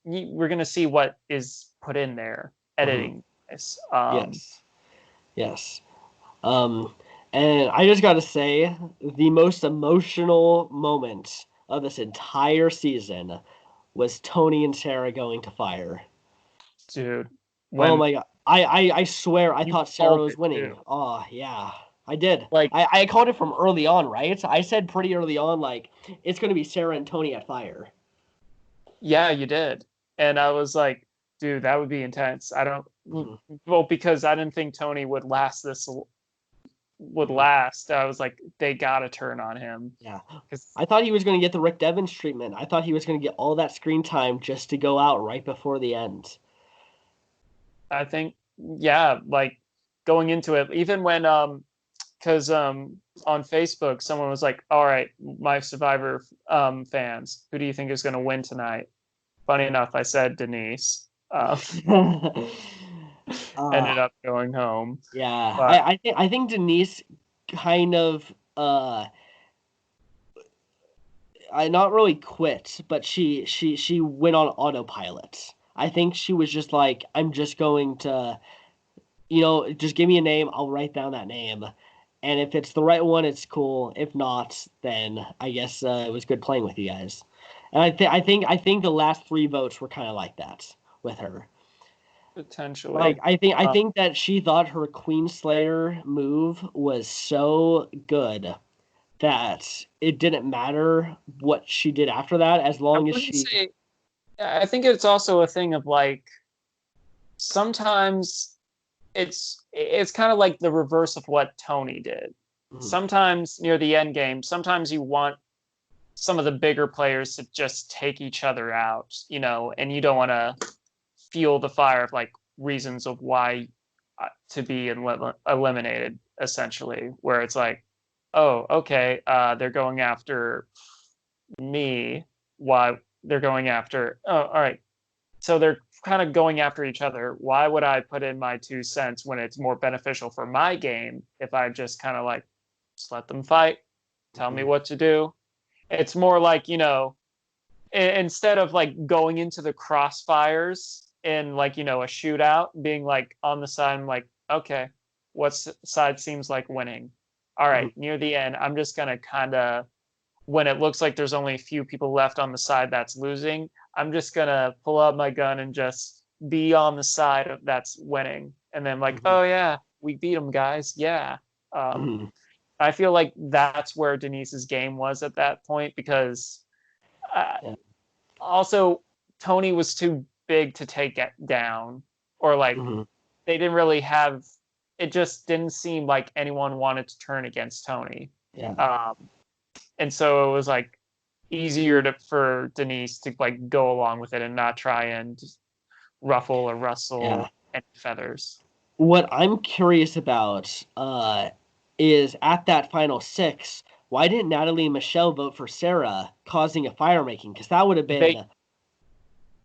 we're going to see what is put in there, Mm-hmm. editing this. Yes. Yes. Um, and I just got to say, the most emotional moment of this entire season was Tony and Sarah going to fire. Dude, Oh when my God. I swear I you thought Sarah called was it winning. too, Oh, yeah. I did. like I called it from early on, right? I said pretty early on, like, it's going to be Sarah and Tony at fire. yeah, you did, and I was like, dude, that would be intense. I don't, Mhm. well, because I didn't think Tony would Mhm. last. I was like, they gotta turn on him Yeah. because I thought he was going to get the Rick Devens treatment. I thought he was going to get all that screen time just to go out right before the end. I think, yeah, like going into it, even when because on Facebook someone was like, all right, my Survivor fans, who do you think is going to win tonight? Funny enough, I said Denise. uh, Ended up going home, yeah, but I think Denise kind of I not really quit, but she went on autopilot. I think she was just like, I'm just going to, just give me a name, I'll write down that name. And if it's the right one, it's cool. If not, then I guess it was good playing with you guys. And I think the last three votes were kind of like that with her. Like potentially. I think that she thought her Queen Slayer move was so good that it didn't matter what she did after that as I long as wouldn't she. say. I think it's also a thing of like sometimes it's kind of like the reverse of what Tony did. Mhm. Sometimes near the end game, sometimes you want some of the bigger players to just take each other out, and you don't want to fuel the fire of like reasons of why to be eliminated, essentially, where it's like, oh, okay, they're going after me. Why they're going after? Oh, all right. So they're kind of going after each other. Why would I put in my 2 cents when it's more beneficial for my game if I just kind of like just let them fight, tell me Mhm. what to do? It's more like, instead of like going into the crossfires in like, a shootout, being like on the side, I'm like, okay, what side seems like winning? All Mhm. right, near the end, I'm just going to kind of, when it looks like there's only a few people left on the side that's losing, I'm just going to pull out my gun and just be on the side of that's winning. And then like, Mhm. oh yeah, we beat them, guys. Yeah. Um, Mhm. I feel like that's where Denise's game was at that point because uh, Yeah. also Tony was too big to take it down, or like Mhm. they didn't really have. it just didn't seem like anyone wanted to turn against Tony. Yeah. And so it was like easier for Denise to like go along with it and not try and ruffle or Yeah. rustle any feathers. What I'm curious about is at that final 6, why didn't Natalie and Michelle vote for Sarah, causing a fire making? Because that would have been.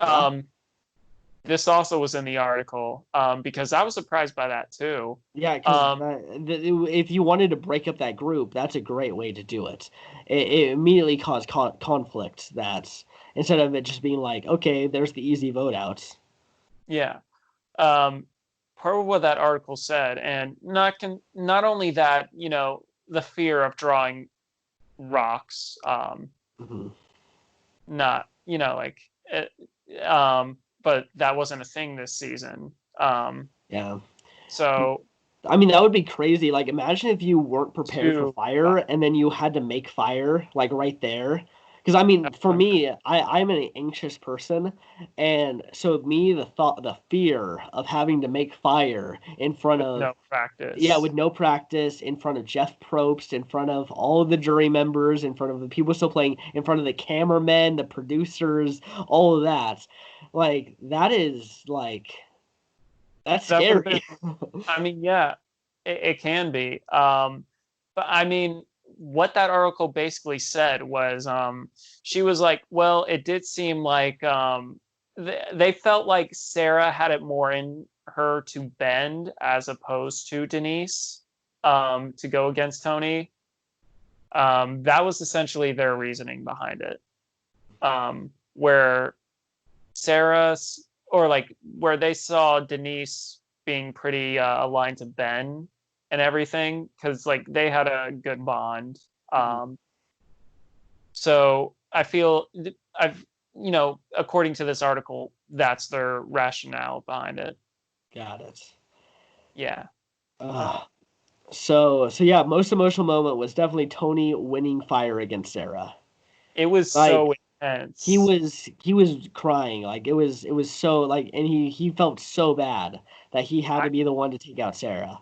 They this also was in the article because I was surprised by that too. Yeah, because if you wanted to break up that group, that's a great way to do it. It immediately caused conflict. That instead of it just being like, okay, there's the easy vote outs. Yeah. Part of what that article said, and not only that, the fear of drawing rocks, Mm-hmm. not like, but that wasn't a thing this season. Yeah. So I mean, that would be crazy. Like, imagine if you weren't prepared for fire and then you had to make fire, like, right there. Because, I mean, for me, I'm an anxious person. And so, me, the fear of having to make fire in front of. no practice. Yeah, with no practice, in front of Jeff Probst, in front of all of the jury members, in front of the people still playing, in front of the cameramen, the producers, all of that. Like, that is, like. That's scary. I mean, yeah, it can be. But I mean, what that article basically said was, she was like, well, it did seem like they felt like Sarah had it more in her to bend as opposed to Denise to go against Tony. That was essentially their reasoning behind it. Where Sarah's or like where they saw Denise being pretty aligned to Ben and everything because like they had a good bond. So I feel according to this article, that's their rationale behind it. Got it. Yeah. So yeah, most emotional moment was definitely Tony winning fire against Sarah. It was so intense. He was crying. Like it was so like, and he felt so bad that he had to be the one to take out Sarah.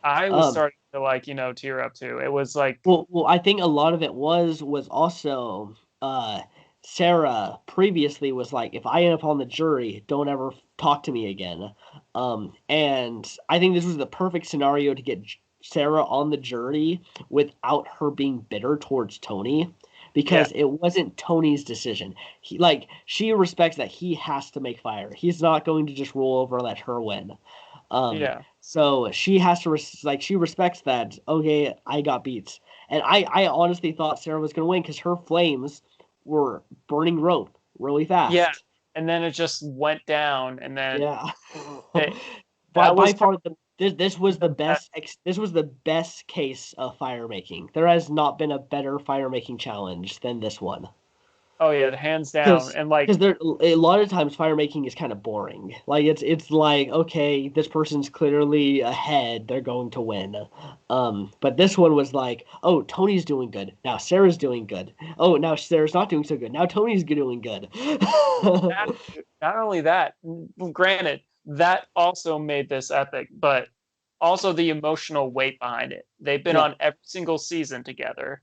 I was starting to tear up too. It was like well I think a lot of it was also Sarah previously was like, if I end up on the jury, don't ever talk to me again. And I think this was the perfect scenario to get Sarah on the jury without her being bitter towards Tony, because it wasn't Tony's decision. She respects that he has to make fire. He's not going to just roll over and let her win. So she has to she respects that. Okay, I got beats, and I honestly thought Sarah was going to win because her flames were burning rope really fast. Yeah, and then it just went down, and then by far this was the best. This was the best case of fire making. There has not been a better fire making challenge than this one. Oh yeah, hands down, and like because a lot of times fire making is kind of boring. Like it's like, okay, this person's clearly ahead, they're going to win. But this one was like, oh, Tony's doing good now, Sarah's doing good. Oh, now Sarah's not doing so good. Now Tony's doing good. Not only that, granted, that also made this epic, but also the emotional weight behind it. They've been on every single season together.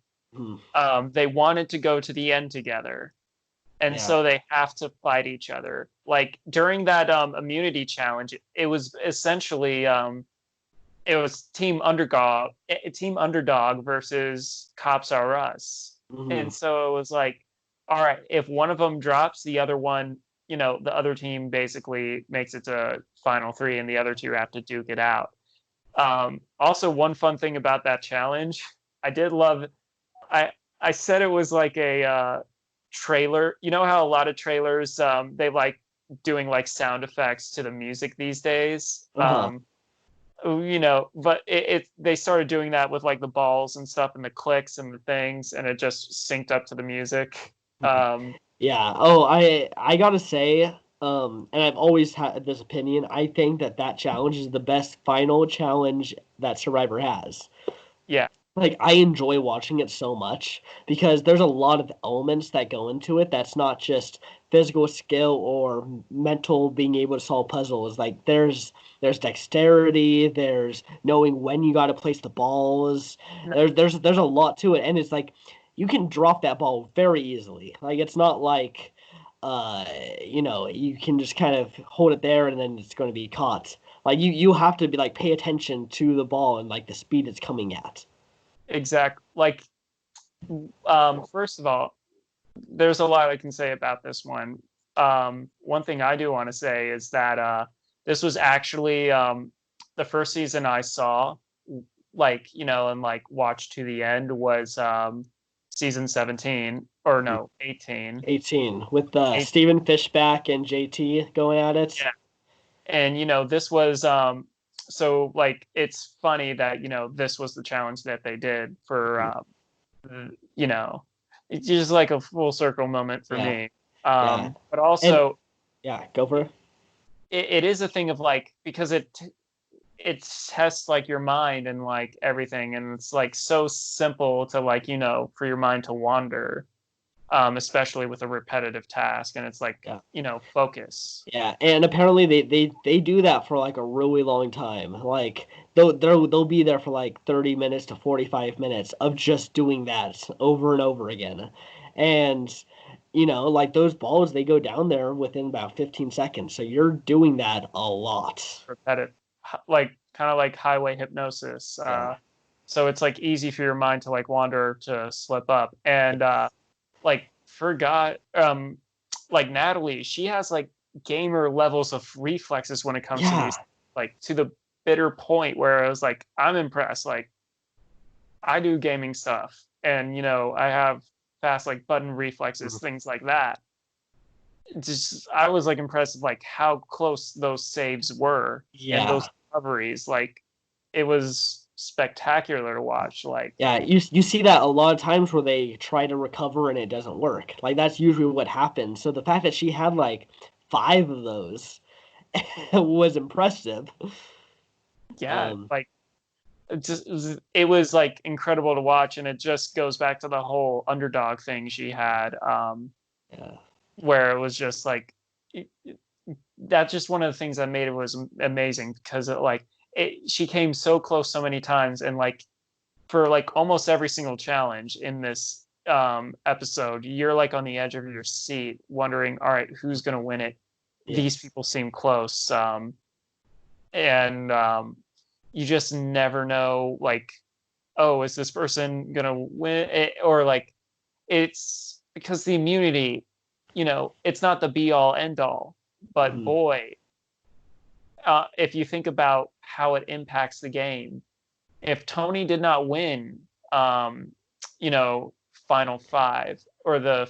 They wanted to go to the end together, and so they have to fight each other. Like during that immunity challenge, it was essentially it was team underdog versus Cops R Us. And so it was like, all right, if one of them drops, the other one, the other team basically makes it to final 3, and the other 2 have to duke it out. Also, one fun thing about that challenge, I did love. I said it was like a trailer. You know how a lot of trailers they like doing like sound effects to the music these days. But they started doing that with like the balls and stuff and the clicks and the things, and it just synced up to the music. Yeah. Oh, I gotta say, and I've always had this opinion. I think that challenge is the best final challenge that Survivor has. Yeah. like I enjoy watching it so much because there's a lot of elements that go into it that's not just physical skill or mental being able to solve puzzles. Like there's dexterity, there's knowing when you got to place the balls. There's a lot to it, and it's like you can drop that ball very easily. Like it's not like uh you can just kind of hold it there and then it's going to be caught. Like you have to be like pay attention to the ball and like the speed it's coming at. Exact. Like, first of all, there's a lot I can say about this one. One thing I do want to say is that this was actually the first season I saw, like, and like watched to the end was season 17, or no, 18. 18 with Eight, Stephen Fishback and JT going at it. yeah. And this was so like it's funny that this was the challenge that they did for you know it's just like a full circle moment for Yeah. me. Yeah. But And also yeah, go for it. it is a thing of like, because it tests like your mind and like everything, and it's like so simple to like for your mind to wander, especially with a repetitive task, and it's like Yeah. focus. Yeah, and apparently they do that for like a really long time. Like they'll be there for like 30 minutes to 45 minutes of just doing that over and over again. And like those balls they go down there within about 15 seconds. So you're doing that a lot. Repetitive, like kind of like highway hypnosis. Yeah. So it's like easy for your mind to like wander, to slip up. And like forgot like Natalie, she has like gamer levels of reflexes when it comes to Yeah. these, like to the bitter point where I was like, I'm impressed. Like I do gaming stuff, and I have fast like button reflexes, things like that. Just I was like impressed with like how close those saves were and Yeah. those recoveries. Like it was spectacular to watch. Like Yeah, you see that a lot of times where they try to recover and it doesn't work. Like that's usually what happens. So the fact that she had like five of those was impressive. yeah, Um, like it was like incredible to watch, and it just goes back to the whole underdog thing she had, yeah, where it was just like that's just one of the things that made it was amazing, because she came so close so many times, and like for like almost every single challenge in this episode, you're like on the edge of your seat wondering, all right, who's going to win it? These yes, people seem close. And you just never know, like, oh, is this person going to win it? Or like it's because the immunity, it's not the be all end all, but mhm, boy, if you think about how it impacts the game, if Tony did not win, you know, final five, or the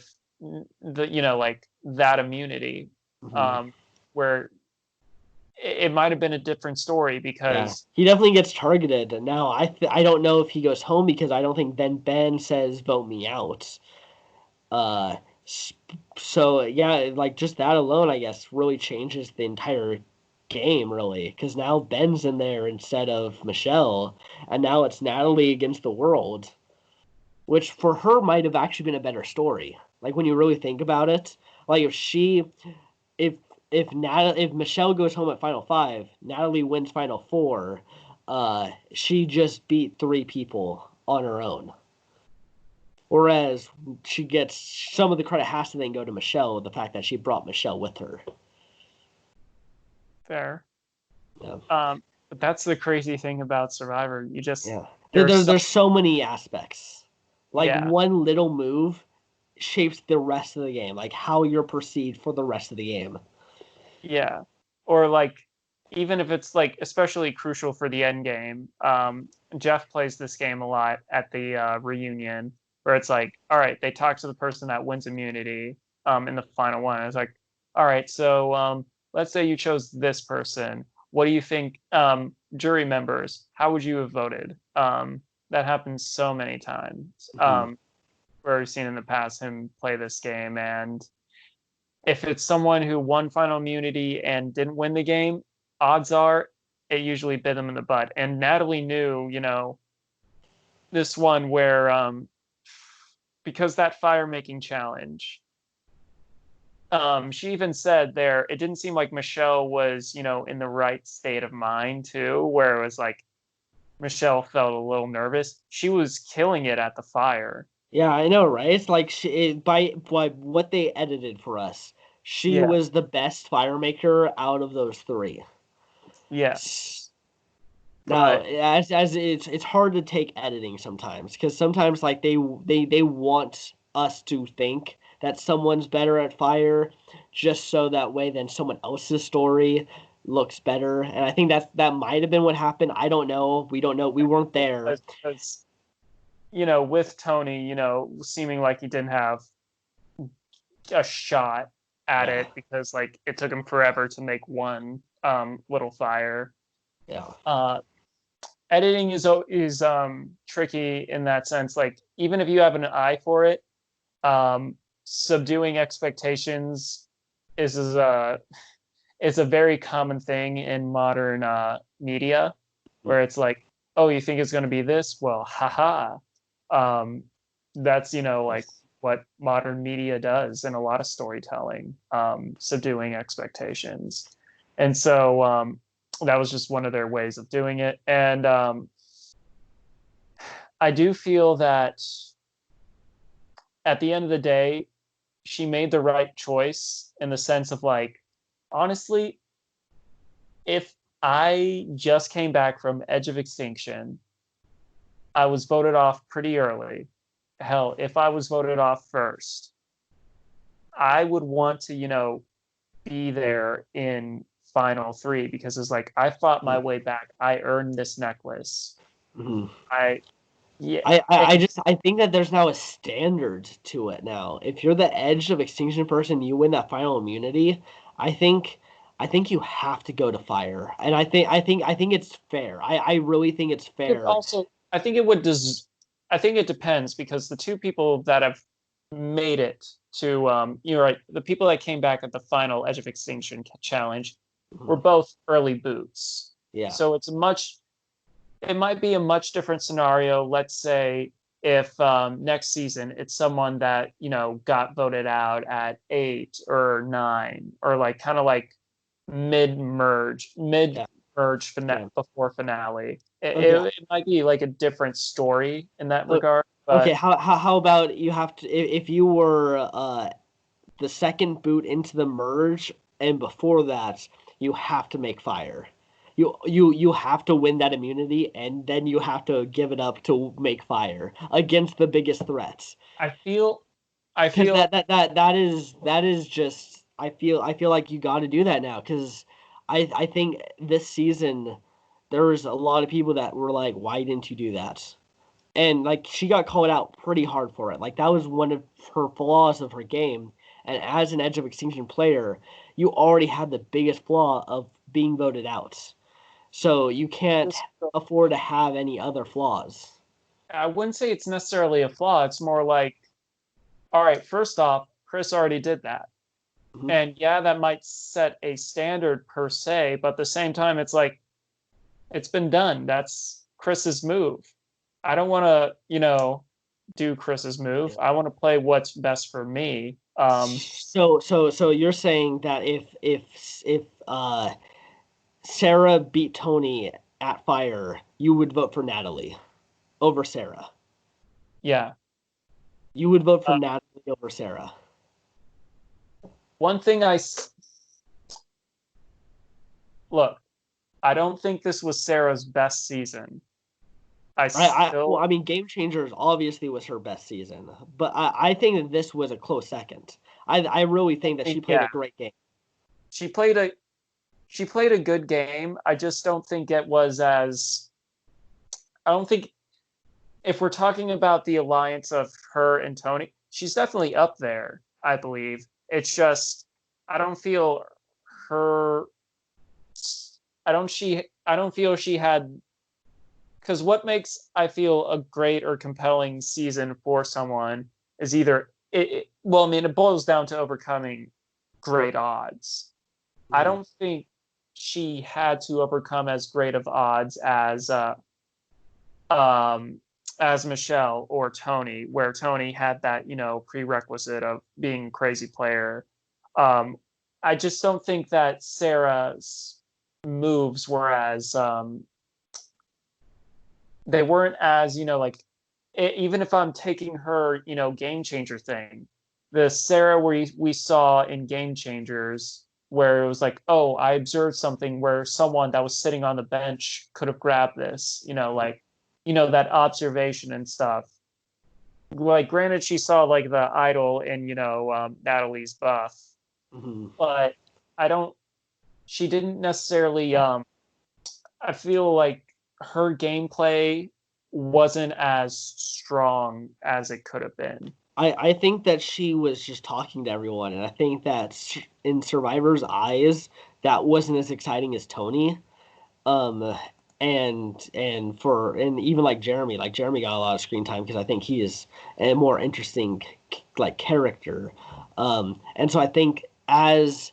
like that immunity, mhm. um, where it might have been a different story, Yeah, because he definitely gets targeted. Now I don't know if he goes home because I don't think then Ben says vote me out. Uh, s- so yeah, like just that alone, I guess, really changes the entire game, really, because now Ben's in there instead of Michelle, and now it's Natalie against the world, which for her might have actually been a better story. Like when you really think about it, like if if Michelle goes home at Final Five, Natalie wins Final Four, she just beat three people on her own. Whereas she gets some of the credit has to then go to Michelle, the fact that she brought Michelle with her. fair. Yeah. But that's the crazy thing about Survivor. Yeah. There's so There's so many aspects. Like yeah, one little move shapes the rest of the game, like how you're perceived for the rest of the game. yeah. Or like, even if it's like especially crucial for the end game, Jeff plays this game a lot at the reunion, where it's like, all right, they talk to the person that wins immunity in the final one. It's like, all right, so let's say you chose this person. What do you think, jury members? How would you have voted? That happens so many times. Mhm. Where we've seen in the past him play this game, and if it's someone who won final immunity and didn't win the game, odds are it usually bit them in the butt. And Natalie knew, this one where because that fire making challenge, she even said there it didn't seem like Michelle was, in the right state of mind too, where it was like Michelle felt a little nervous. She was killing it at the fire. Yeah, I know, right? It's like by what they edited for us, she Yeah, was the best fire maker out of those three. yes, Now, but as it's hard to take editing sometimes because sometimes like they want us to think that someone's better at fire just so that way then someone else's story looks better. And I think that might have been what happened. I don't know. We don't know. We weren't there. because with Tony, seeming like he didn't have a shot at Yeah. it because like it took him forever to make one little fire. Yeah. Editing is tricky in that sense. Like even if you have an eye for it, subduing expectations is it's a very common thing in modern media, where it's like, oh, you think it's going to be this? Well, haha. That's like what modern media does in a lot of storytelling, subduing expectations, and so that was just one of their ways of doing it. And I do feel that at the end of the day, she made the right choice in the sense of like, honestly, if I just came back from Edge of Extinction, I was voted off pretty early. Hell, if I was voted off first, I would want to, be there in final three because it's like I fought my way back. I earned this necklace. Mm-hmm. I yeah. I think that there's now a standard to it now. If you're the Edge of Extinction person, you win that final immunity. I think I think you have to go to fire, and I think it's fair. I really think it's It fair. also, I think it would I think it depends because the two people that have made it to you're right, the people that came back at the final Edge of Extinction challenge were Mhm. both early boots. Yeah. So it might be a much different scenario. Let's say if next season it's someone that got voted out at 8 or 9 or like kind of like mid Yeah. merge Yeah. before finale. Okay. It might be like a different story in that o- regard, Okay. but How about you have to if you were the second boot into the merge, and before that, you have to make fire. You have to win that immunity, and then you have to give it up to make fire against the biggest threats. I feel I Because feel that is just I feel like you got to do that now. Because I think this season there was a lot of people that were like, why didn't you do that? And like she got called out pretty hard for it. Like that was one of her flaws of her game. And as an Edge of Extinction player, you already had the biggest flaw of being voted out. So you can't this afford to have any other flaws. I wouldn't say it's necessarily a flaw. It's more like, all right, first off, Chris already did that. Mhm. And yeah, that might set a standard per se, but at the same time, it's like it's been done. That's Chris's move. I don't want to, do Chris's move. Yeah. I want to play what's best for me. So you're saying that if Sarah beat Tony at Fire, you would vote for Natalie over Sarah. Yeah. You would vote for Uh, Natalie over Sarah. one thing look, I don't think this was Sarah's best season. I Well, still I mean, Game Changers obviously was her best season, but I think that this was a close second. I really think that she think, played yeah, a great game. she played a she played a good game. I just don't think it was as I don't think if we're talking about the alliance of her and Tony, she's definitely up there, I believe. It's just I don't feel her I don't feel she had because what makes I feel a great or compelling season for someone is either well, I mean, it boils down to overcoming great odds. I Mhm. don't think she had to overcome as great of odds as um as Michelle or Tony, where Tony had that, prerequisite of being a crazy player. I just don't think that Sarah's moves were as they weren't as, even if I'm taking her, game changer thing, the Sarah we saw in Game Changers, where it was like, oh, I observed something where someone that was sitting on the bench could have grabbed this, that observation and stuff. Like, granted, she saw like the idol in, Natalie's buff, but she didn't necessarily, I feel like her gameplay wasn't as strong as it could have been. I think that she was just talking to everyone, and I think that in Survivor's eyes, that wasn't as exciting as Tony. And even like Jeremy got a lot of screen time because I think he is a more interesting like character. And so I think as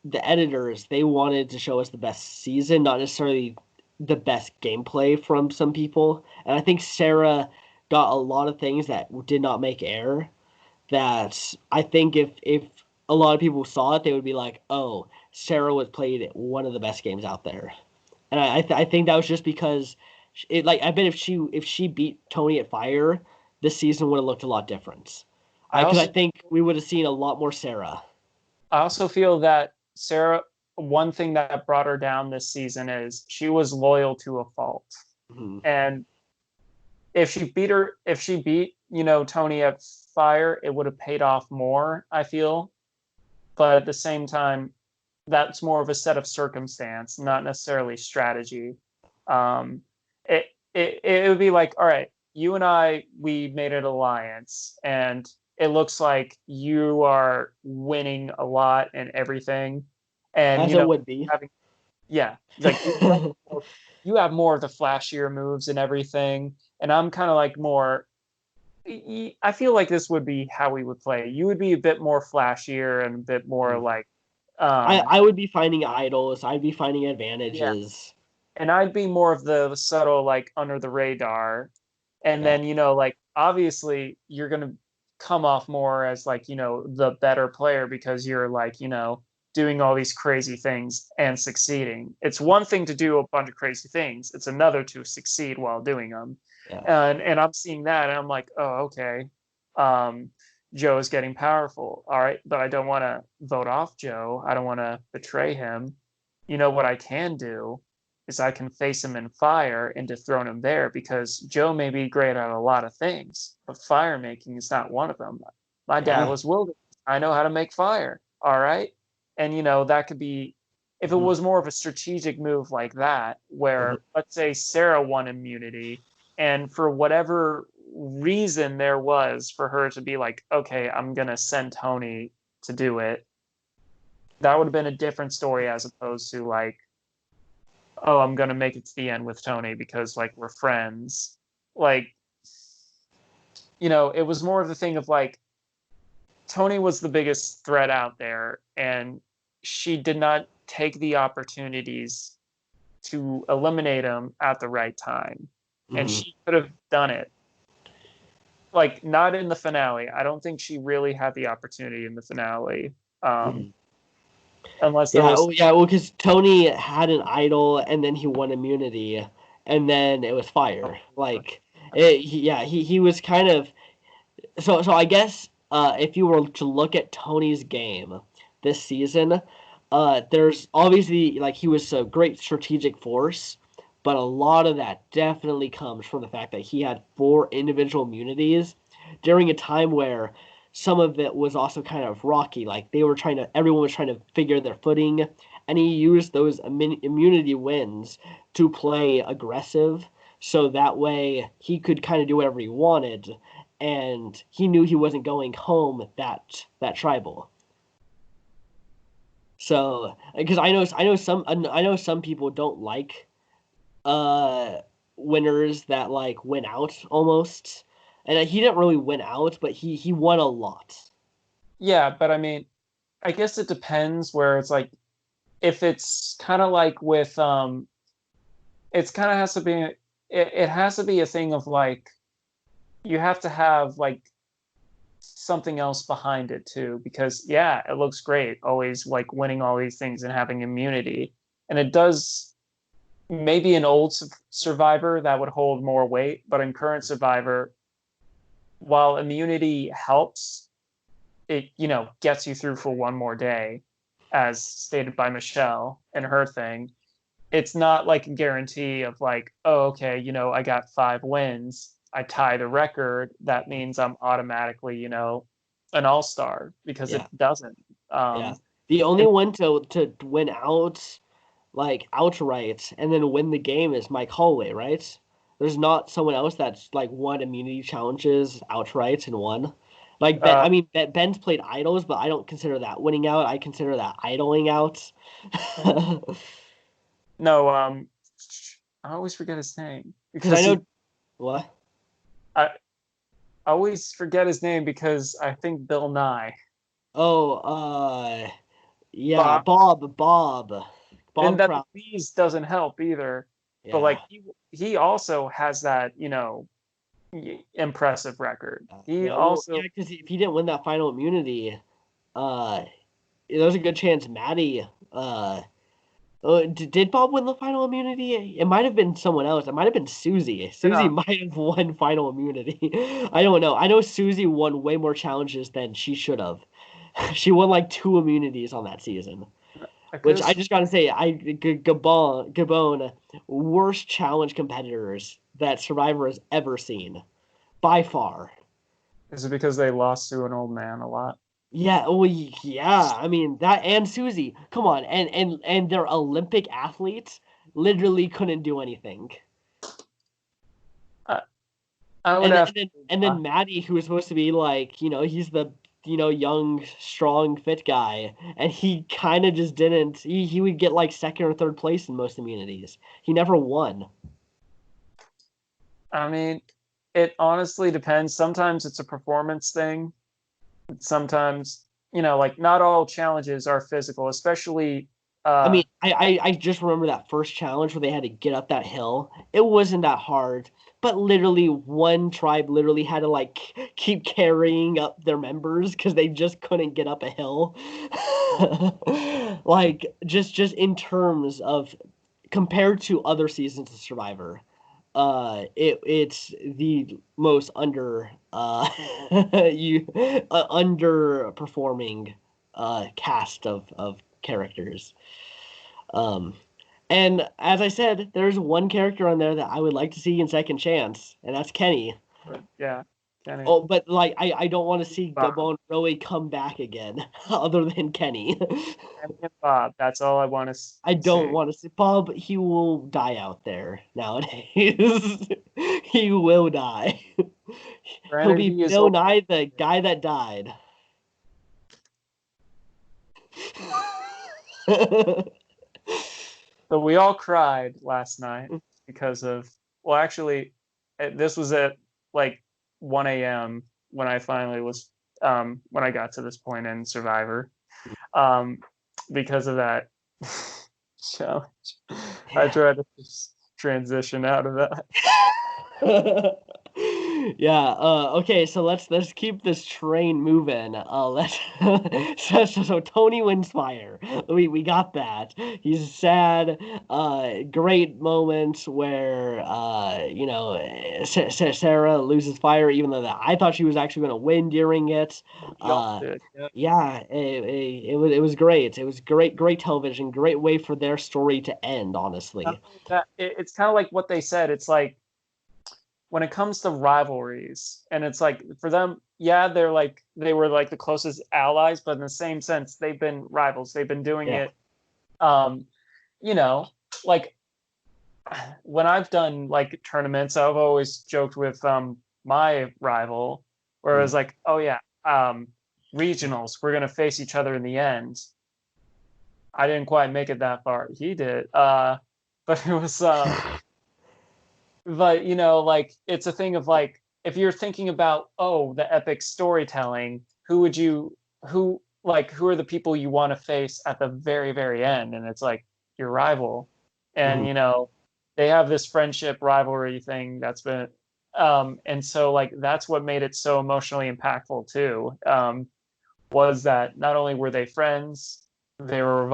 the editors, they wanted to show us the best season, not necessarily the best gameplay from some people. And I think Sarah got a lot of things that did not make air. That I think if a lot of people saw it, they would be like, "Oh, Sarah was played one of the best games out there." And I think that was just because it like I bet if she beat Tony at Fire, this season would have looked a lot different. Because I think we would have seen a lot more Sarah. I also feel that Sarah, one thing that brought her down this season is she was loyal to a fault. Mm-hmm. And if she beat, Tony at Fire, it would have paid off more, I feel. But at the same time, that's more of a set of circumstance, not necessarily strategy. It would be like, all right, you and I, we made an alliance, and it looks like you are winning a lot and everything. And as it would be. Like you have more of the flashier moves and everything, and I'm kind of like more. I feel like this would be how we would play. You would be a bit more flashier and a bit more like. I would be finding idols. I'd be finding advantages. Yeah. And I'd be more of the subtle, like under the radar. And then, like obviously you're gonna come off more as like, the better player because you're like, doing all these crazy things and succeeding. It's one thing to do a bunch of crazy things. It's another to succeed while doing them. Yeah. And I'm seeing that and I'm like, oh, okay. Joe is getting powerful. All right. But I don't want to vote off Joe. I don't want to betray him. What I can do is I can face him in fire and dethrone him there because Joe may be great at a lot of things, but fire making is not one of them. My dad was wilderness. I know how to make fire. All right. And, that could be, if it was more of a strategic move like that, where let's say Sarah won immunity and for whatever reason there was for her to be like, okay, I'm going to send Tony to do it. That would have been a different story as opposed to like, oh, I'm going to make it to the end with Tony because like we're friends. Like, it was more of the thing of like, Tony was the biggest threat out there and she did not take the opportunities to eliminate him at the right time. And she could have done it. Like, not in the finale. I don't think she really had the opportunity in the finale. Unless because Tony had an idol and then he won immunity and then it was fire. Like, he was kind of... So I guess if you were to look at Tony's game this season, there's obviously, like, he was a great strategic force, but a lot of that definitely comes from the fact that he had 4 individual immunities during a time where some of it was also kind of rocky. Like, everyone was trying to figure their footing, and he used those immunity wins to play aggressive, so that way he could kind of do whatever he wanted, and he knew he wasn't going home that tribal. So, because I know some people don't like winners that like win out almost, and he didn't really win out, but he won a lot. Yeah, but I mean, I guess it depends. Where it's like, if it's kind of like with it's kind of has to be it has to be a thing of like you have to have like something else behind it too, because yeah, it looks great, always like winning all these things and having immunity, and it does. Maybe an old Survivor that would hold more weight, but in current Survivor, while immunity helps, it gets you through for one more day, as stated by Michelle in her thing. It's not like a guarantee of like, oh, okay, I got 5 wins, I tie the record, that means I'm automatically, an all-star, because it Yeah, doesn't. yeah. Um, The only and one to win out like outright and then win the game is Mike Holloway, right? There's not someone else that's like won immunity challenges outright and won. Like Ben, uh, I mean Ben's played idols, but I don't consider that winning out. I consider that idling out. no, I always forget his name Because I because know what? I always forget his name because I think Bill Nye. Oh, yeah, Bob, Bob and that the Kraft. knees doesn't help either. But like Yeah. he also has that impressive record. He Yeah, well, yeah, also because if he didn't win that final immunity, uh, there's a good chance Maddie, did Bob win the final immunity? It might have been someone else. It might have been Susie. Susie yeah, might have won final immunity. I don't know. I know Susie won way more challenges than she should have. She won like 2 immunities on that season, which I because just gotta say, Gabon, worst challenge competitors that Survivor has ever seen by far. is it because they lost to an old man a lot? Yeah, well, yeah. I mean that and Susie. Come on, and their Olympic athletes literally couldn't do anything. I, I would And have and then to, and then Maddie, who was supposed to be like, he's the young, strong, fit guy, and he kind of just didn't. He would get like second or third place in most immunities. He never won. I mean, it honestly depends. Sometimes it's a performance thing. Sometimes, like not all challenges are physical, especially I uh mean, I just remember that first challenge where they had to get up that hill. It wasn't that hard, but literally one tribe literally had to like keep carrying up their members because they just couldn't get up a hill. Like just in terms of compared to other seasons of Survivor, it's the most you underperforming cast of characters. Um, and as I said, there's one character on there that I would like to see in Second Chance, and that's Kenny. yeah, Kenny. Oh, but like I don't want to see Bob. Gabon really come back again, other than Kenny. Kenny and Bob. That's all I want to I don't see. want to see Bob. He will die out there nowadays. He will die. He'll Granted, be he is Bill old, Nye, the guy that died. but we all cried last night because of. Well, actually, this was at like 1 a.m. when I finally was when I got to this point in Survivor. Um, because of that challenge, I Yeah. tried to just transition out of that. Yeah, okay, so let's keep this train moving. Let's so Tony wins fire. We got that. He's sad. Great moments where Sarah loses fire, even though I thought she was actually going to win during it. We all Uh, did. Yeah. yeah, it was great. It was great television. Great way for their story to end, honestly. It's kind of like what they said. It's like when it comes to rivalries, and it's like for them, yeah, they were like the closest allies, but in the same sense, they've been rivals. They've been doing Yeah. it, um, you know, like when I've done like tournaments, I've always joked with my rival, where it Mm. was like, oh yeah, regionals, we're gonna face each other in the end. I didn't quite make it that far. He did. But it was but like it's a thing of like if you're thinking about the epic storytelling, who are the people you want to face at the very very end, and it's like your rival. And Mhm. they have this friendship rivalry thing that's been And so like that's what made it so emotionally impactful too. Was that not only were they friends, they were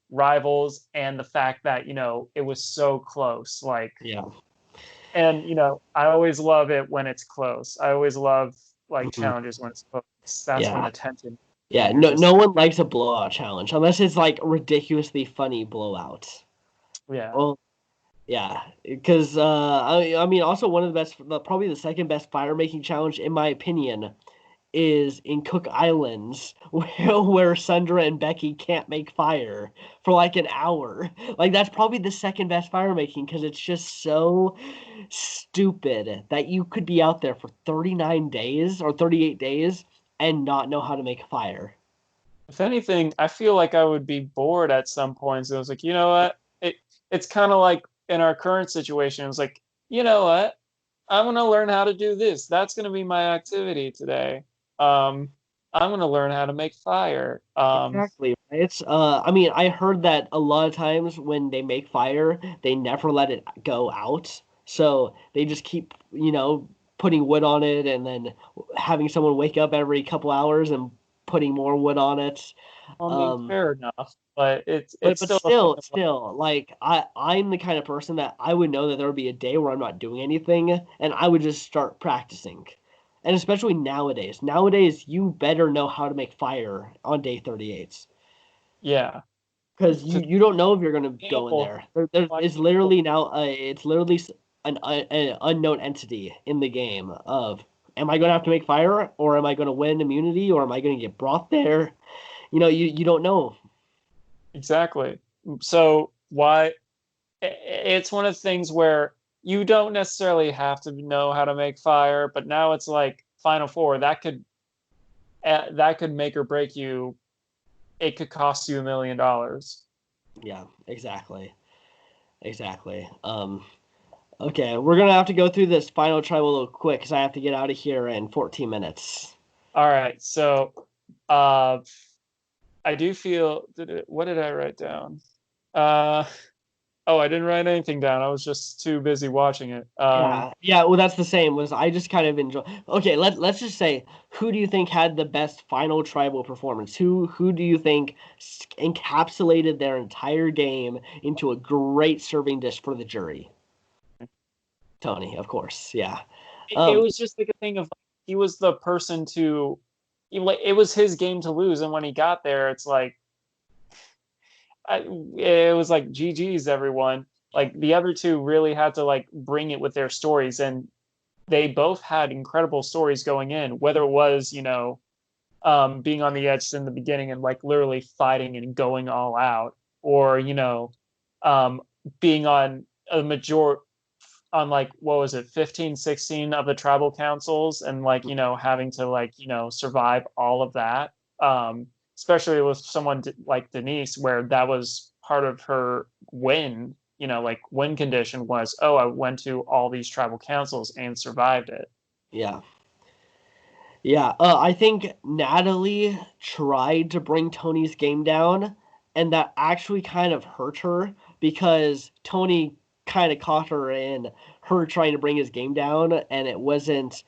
rivals, and the fact that it was so close. Like, Yeah. and I always love it when it's close. I always love like Mhm. challenges when it's close. That's when Yeah. the tension. Yeah. You're No, just no one likes a blowout challenge unless it's like ridiculously funny blowout. yeah. Well, yeah, because I mean, also one of the best, probably the second best fire making challenge in my opinion is in Cook Islands, where Sundra and Becky can't make fire for like an hour. Like that's probably the second best fire making because it's just so stupid that you could be out there for 39 days or 38 days and not know how to make a fire. If anything, I feel like I would be bored at some points. It was like, you know what? It's kind of like in our current situation. It's like, you know what? I'm gonna learn how to do this. That's gonna be my activity today. Um, I'm gonna learn how to make fire. Exactly. It's I mean, I heard that a lot of times when they make fire, they never let it go out. So they just keep, putting wood on it and then having someone wake up every couple hours and putting more wood on it. I mean, Um, fair enough, but it's but it's but still a thing still, of like, still, like I'm the kind of person that I would know that there would be a day where I'm not doing anything and I would just start practicing. And especially nowadays. Nowadays, you better know how to make fire on day 38. yeah, Because you, to you don't know if you're gonna go in example, there. There like is literally now it's literally an unknown entity in the game of am I gonna have to make fire or am I gonna win immunity or am I gonna get brought there? You don't know. exactly. So why? It's one of the things where you don't necessarily have to know how to make fire, but now it's like Final Four that could make or break you. It could cost you $1 million. Yeah, exactly, exactly. Okay, we're gonna have to go through this final trial a little quick because I have to get out of here in 14 minutes. All right, so uh, I do feel. What did I write down? Uh, oh, I didn't write anything down. I was just too busy watching it. Yeah, yeah. Well, that's the same. Was I just kind of enjoy? Okay, let's just say, who do you think had the best final tribal performance? Who do you think encapsulated their entire game into a great serving dish for the jury? Tony, of course. Yeah. it Um. was just like a thing of like, he was the person to. Like it was his game to lose, and when he got there, it's like it was like GG's everyone. Like the other two really had to like bring it with their stories, and they both had incredible stories going in. Whether it was being on the edge in the beginning and like literally fighting and going all out, or um, being on a major on like what was it 15, 16 of the tribal councils and like having to like survive all of that, especially with someone like Denise where that was part of her win, like win condition was, oh, I went to all these tribal councils and survived it. Yeah. Yeah. I think Natalie tried to bring Tony's game down, and that actually kind of hurt her because Tony kind of caught her in her trying to bring his game down, and it wasn't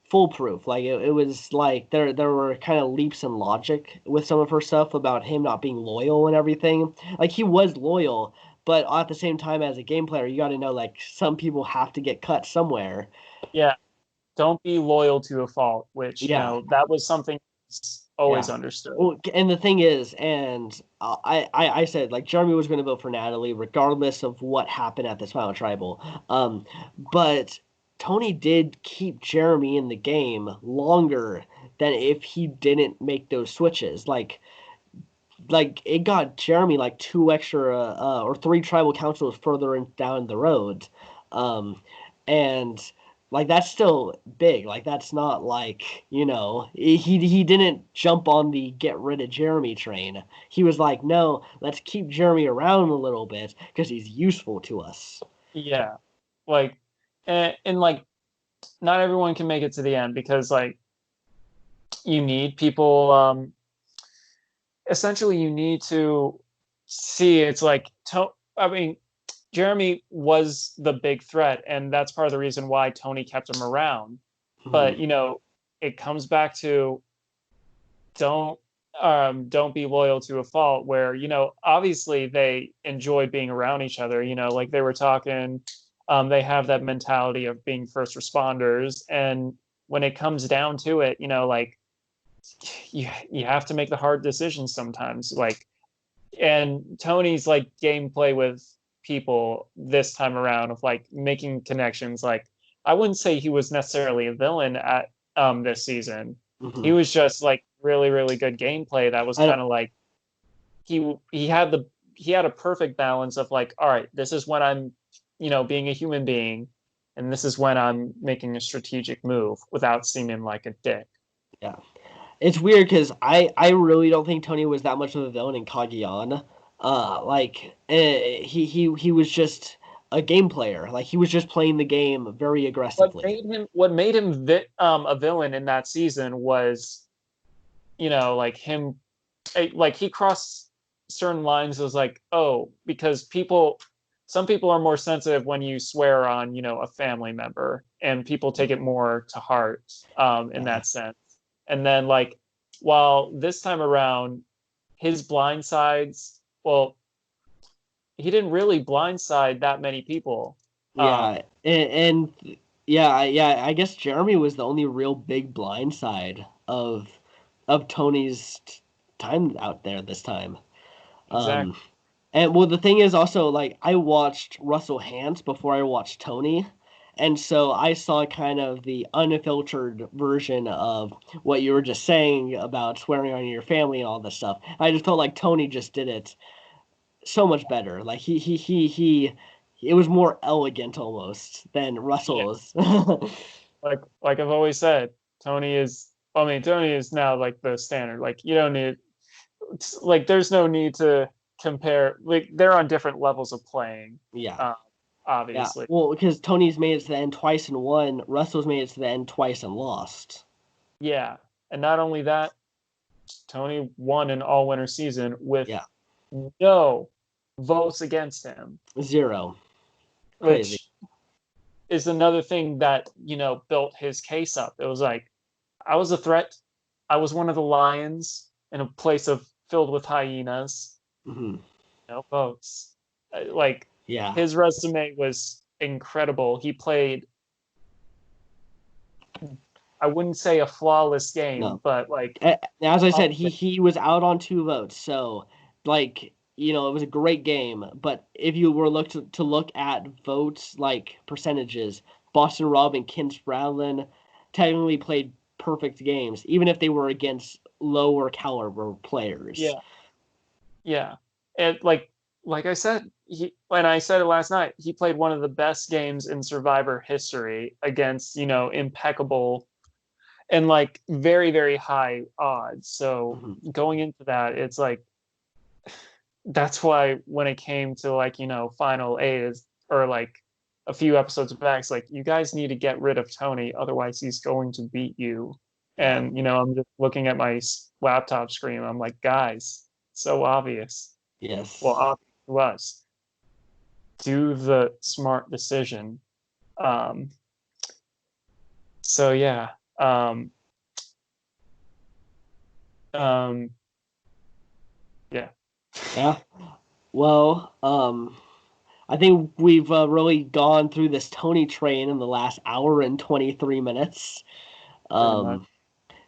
foolproof. Like it was like there were kind of leaps in logic with some of her stuff about him not being loyal and everything. Like he was loyal, but at the same time, as a game player, you got to know like some people have to get cut somewhere. Yeah, don't be loyal to a fault, which Yeah, that was something always yeah. understood. Well, and the thing is, and I said like Jeremy was going to vote for Natalie regardless of what happened at this final tribal. But Tony did keep Jeremy in the game longer than if he didn't make those switches. Like it got Jeremy like two extra or three tribal councils further down the road, and like that's still big. Like that's not like he didn't jump on the get rid of Jeremy train. He was like, no, let's keep Jeremy around a little bit because he's useful to us. Yeah, like and like not everyone can make it to the end because like you need people. Essentially, you need to see it's like I mean, Jeremy was the big threat, and that's part of the reason why Tony kept him around. Mhm. But it comes back to don't don't be loyal to a fault. Where obviously they enjoy being around each other. Like they were talking, they have that mentality of being first responders, and when it comes down to it, like you have to make the hard decisions sometimes. Like, and Tony's like gameplay with people this time around of like making connections. Like, I wouldn't say he was necessarily a villain at this season. He Mhm. was just like really, really good gameplay that was I kind don't, of like he had a perfect balance of like, all right, this is when I'm, being a human being, and this is when I'm making a strategic move without seeming like a dick. yeah. It's weird because I really don't think Tony was that much of a villain in Kaguyan. He was just a game player. Like he was just playing the game very aggressively. What made him a villain in that season was, like him, like he crossed certain lines. As like, oh, because some people are more sensitive when you swear on, a family member, and people take it more to heart, in Yeah. that sense. And then like, while this time around, his blind sides, well, he didn't really blindside that many people. Um, Yeah, and yeah, I guess Jeremy was the only real big blind side of Tony's time out there this time. exactly. Um, and well, the thing is also like I watched Russell Hantz before I watched Tony, and so I saw kind of the unfiltered version of what you were just saying about swearing on your family and all this stuff. I just felt like Tony just did it so much better. Like he it was more elegant almost than Yeah. Russell's. Like I've always said, Tony is now like the standard. Like you don't need like there's no need to compare. Like they're on different levels of playing. Yeah. Uh, Yeah. obviously. Well, because Tony's made it to the end twice and won, Russell's made it to the end twice and lost. Yeah. And not only that, Tony won an all winner season with Yeah. no votes against him, Zero. Crazy. which is another thing that, built his case up. It was like, I was a threat. I was one of the lions in a place of filled with hyenas. Hmm. No votes. Like Yeah. his resume was incredible. He played, I wouldn't say a flawless game, No. but like, As I said, probably, he was out on two votes. So, like, it was a great game. But if you were to look at votes, like percentages, Boston Rob and Ken Spradlin technically played perfect games, even if they were against lower caliber players. yeah, yeah. And like I said, when I said it last night, he played one of the best games in Survivor history against, impeccable and like very, very high odds. So Hmm. going into that, it's like that's why when it came to like, final eight is or like a few episodes back, it's like you guys need to get rid of Tony, otherwise he's going to beat you. Yeah. And I'm just looking at my laptop screen. I'm like, guys, so obvious. Well, Yes. obvious to us. Do the smart decision. Um, so yeah. Um, um, yeah. Yeah. Well, I think we've really gone through this Tony train in the last hour and 23 minutes. Pretty much. Um,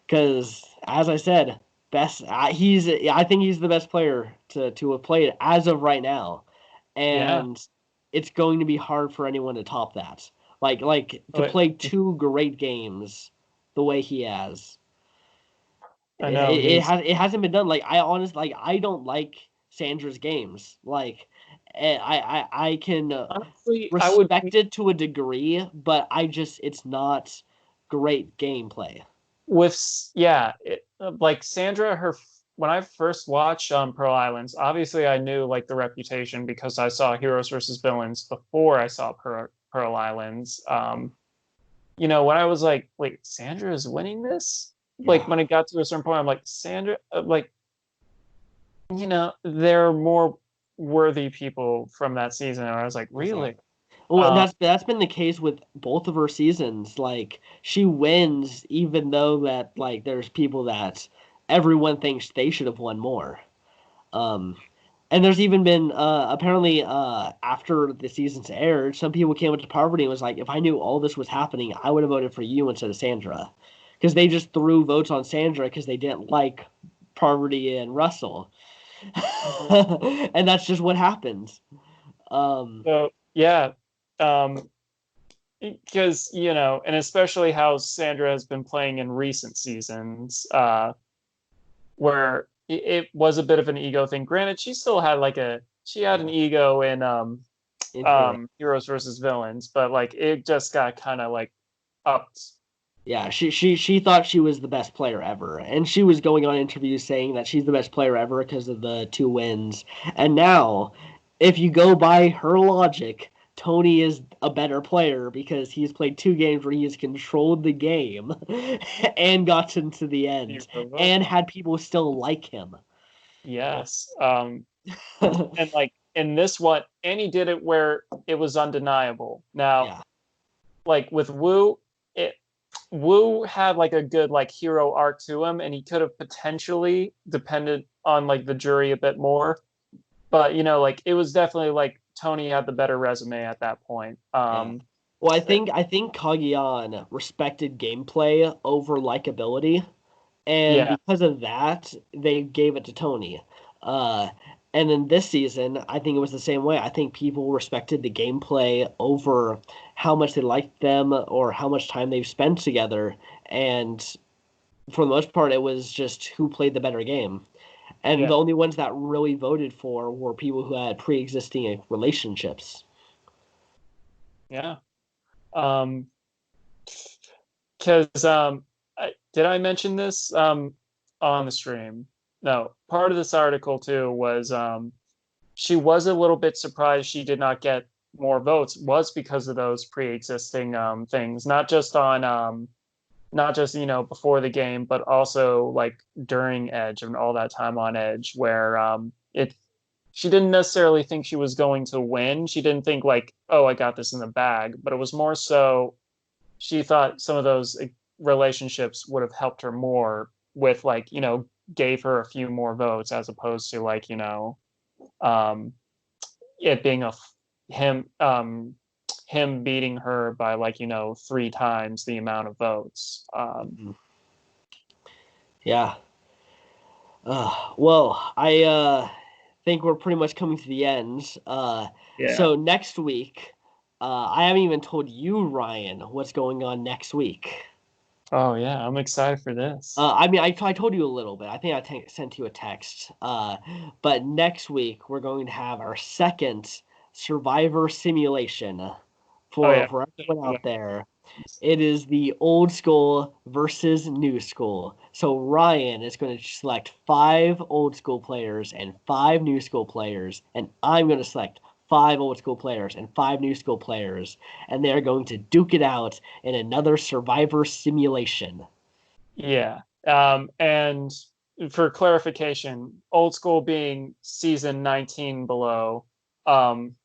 because as I said, I think he's the best player to have played as of right now, Yeah. and it's going to be hard for anyone to top that. Like to But play two great games the way he has. I know It hasn't been done. Like I honestly like I don't like Sandra's games. Like I can honestly, I would respect it to a degree, but it's not great gameplay. yeah, like Sandra, when I first watched Pearl Islands, obviously I knew like the reputation because I saw Heroes versus Villains before I saw Pearl Islands. When I was like, wait, Sandra is winning this? Like Yeah. when it got to a certain point, I'm like, Sandra, like, there are more worthy people from that season. And I was like, really? Well, that's been the case with both of her seasons. Like she wins, even though that like there's people that everyone thinks they should have won more. Um, and there's even been apparently after the seasons aired, some people came up to Parvati and was like, if I knew all this was happening, I would have voted for you instead of Sandra, because they just threw votes on Sandra because they didn't like Parvati and Russell, and that's just what happens. So yeah, um, because and especially how Sandra has been playing in recent seasons, where it was a bit of an ego thing. Granted, she still had an ego in Heroes versus Villains, but like it just got kind of like upped. Yeah, she thought she was the best player ever, and she was going on interviews saying that she's the best player ever because of the 2 wins. And now, if you go by her logic, Tony is a better player because he's played 2 games where he has controlled the game and gotten to the end and had people still like him. Yes. And like in this one, and he did it where it was undeniable. Now, like with Wu had like a good like hero arc to him, and he could have potentially depended on like the jury a bit more. But like it was definitely like Tony had the better resume at that point. Well, I think Cagayan respected gameplay over likability, and because of that, they gave it to Tony. And in this season, I think it was the same way. I think people respected the gameplay over how much they liked them or how much time they've spent together. And for the most part, it was just who played the better game. And the only ones that really voted for were people who had pre-existing relationships. Yeah. Because did I mention this on the stream? No, part of this article too was she was a little bit surprised she did not get more votes was because of those pre-existing things, not just before the game, but also like during Edge and all that time on Edge where she didn't necessarily think she was going to win. She didn't think like, oh, I got this in the bag, but it was more so she thought some of those relationships would have helped her more with like, gave her a few more votes as opposed to like it being him beating her by like 3 times the amount of votes. Well, I think we're pretty much coming to the end. So next week, I haven't even told you, Ryan, what's going on next week. Oh yeah, I'm excited for this. I mean, I told you a little bit. I think I sent you a text. But next week we're going to have our second Survivor simulation for everyone out there. It is the old school versus new school. So Ryan is going to select 5 old school players and 5 new school players, and I'm going to select 5 old school players and 5 new school players, and they're going to duke it out in another Survivor simulation. Yeah. And for clarification, old school being season 19 below,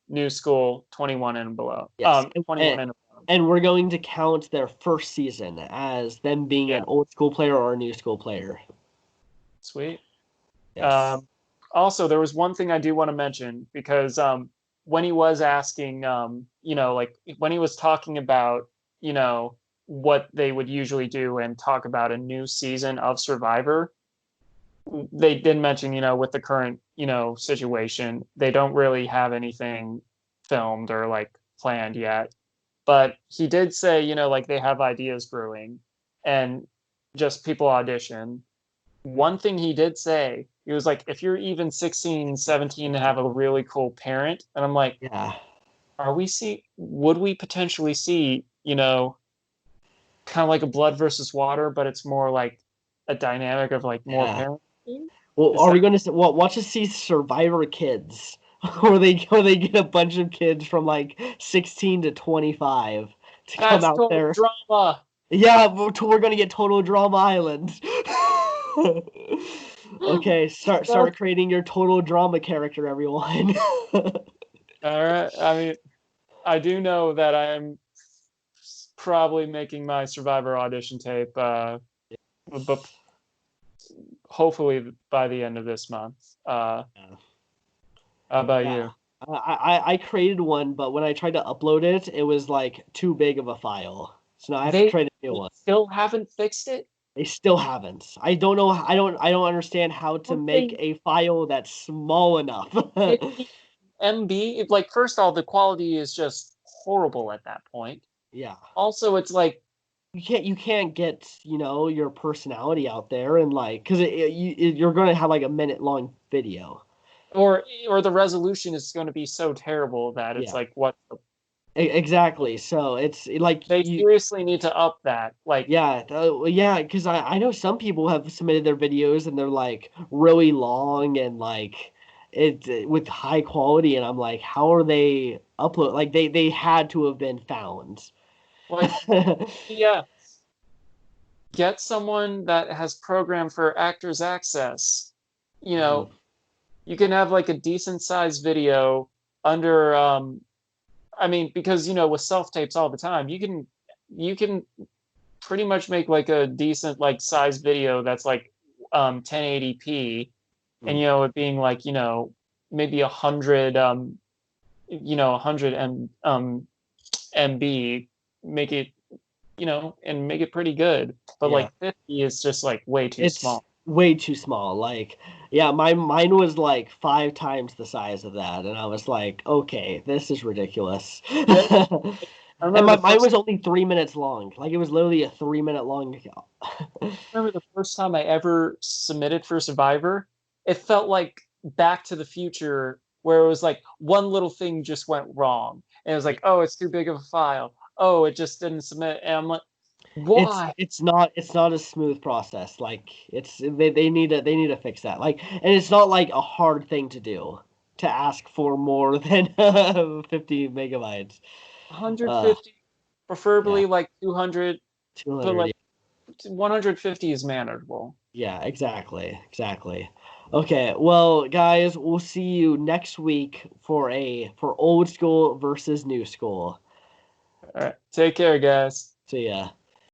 new school 21 and below. Yes. 21 and above. And we're going to count their first season as them being an old school player or a new school player. Sweet. Yes. Also, there was one thing I do want to mention because when he was asking, like when he was talking about, what they would usually do and talk about a new season of Survivor, they did mention, with the current, situation, they don't really have anything filmed or like planned yet. But he did say, like they have ideas brewing and just people audition. One thing he did say, he was like, if you're even 16, 17 and have a really cool parent, and I'm like, would we potentially see, kind of like a blood versus water, but it's more like a dynamic of like more parenting? Well, are we going to watch us see Survivor Kids, where they get a bunch of kids from like 16 to 25 to come out there? Drama. Yeah, we're going to get total drama island. Okay, start creating your total drama character, everyone. All right. I mean, I do know that I'm probably making my Survivor audition tape, but hopefully by the end of this month. Yeah. How about Yeah. you? I created one, but when I tried to upload it, it was like too big of a file. So now I have to They create a new one. still haven't fixed it. They still haven't. I don't know. I don't understand how to Don't make they a file that's small enough. 50 MB? Like, first of all, the quality is just horrible at that point. Yeah. Also, it's like, You can't get, your personality out there and like cuz you're going to have like a minute long video. or the resolution is going to be so terrible that it's Yeah. like, what? Exactly. So it's like They seriously need to up that. Like, yeah, yeah, because I know some people have submitted their videos and they're like really long and like it with high quality, and I'm like, how are they upload? Like they had to have been found. like, yeah, get someone that has programmed for Actors Access. You Mhm. know, you can have like a decent sized video under I mean, because with self tapes all the time, you can pretty much make like a decent like size video that's like 1080p, and Mm. it being like maybe 100 100 MB, make it and make it pretty good. But Yeah, like 50 is just like way too it's small. way too small. Like, yeah, mine was like 5 times the size of that, and I was like, okay, this is ridiculous. Yeah, I And remember the mine first was only 3 minutes long. Like it was literally a 3 minute long. remember the first time I ever submitted for Survivor. It felt like Back to the Future, where it was like one little thing just went wrong, and it was like, oh, it's too big of a file. Oh, it just didn't submit, and I'm like, it's why? it's not it's not a smooth process. Like they need to fix that. Like, and it's not like a hard thing to do to ask for more than 50 megabytes. Uh, 150, yeah, preferably like 200, but 200. like 150 is manageable. Yeah, exactly. Okay, well, guys, we'll see you next week for old school versus new school. All right, take care, guys. See ya.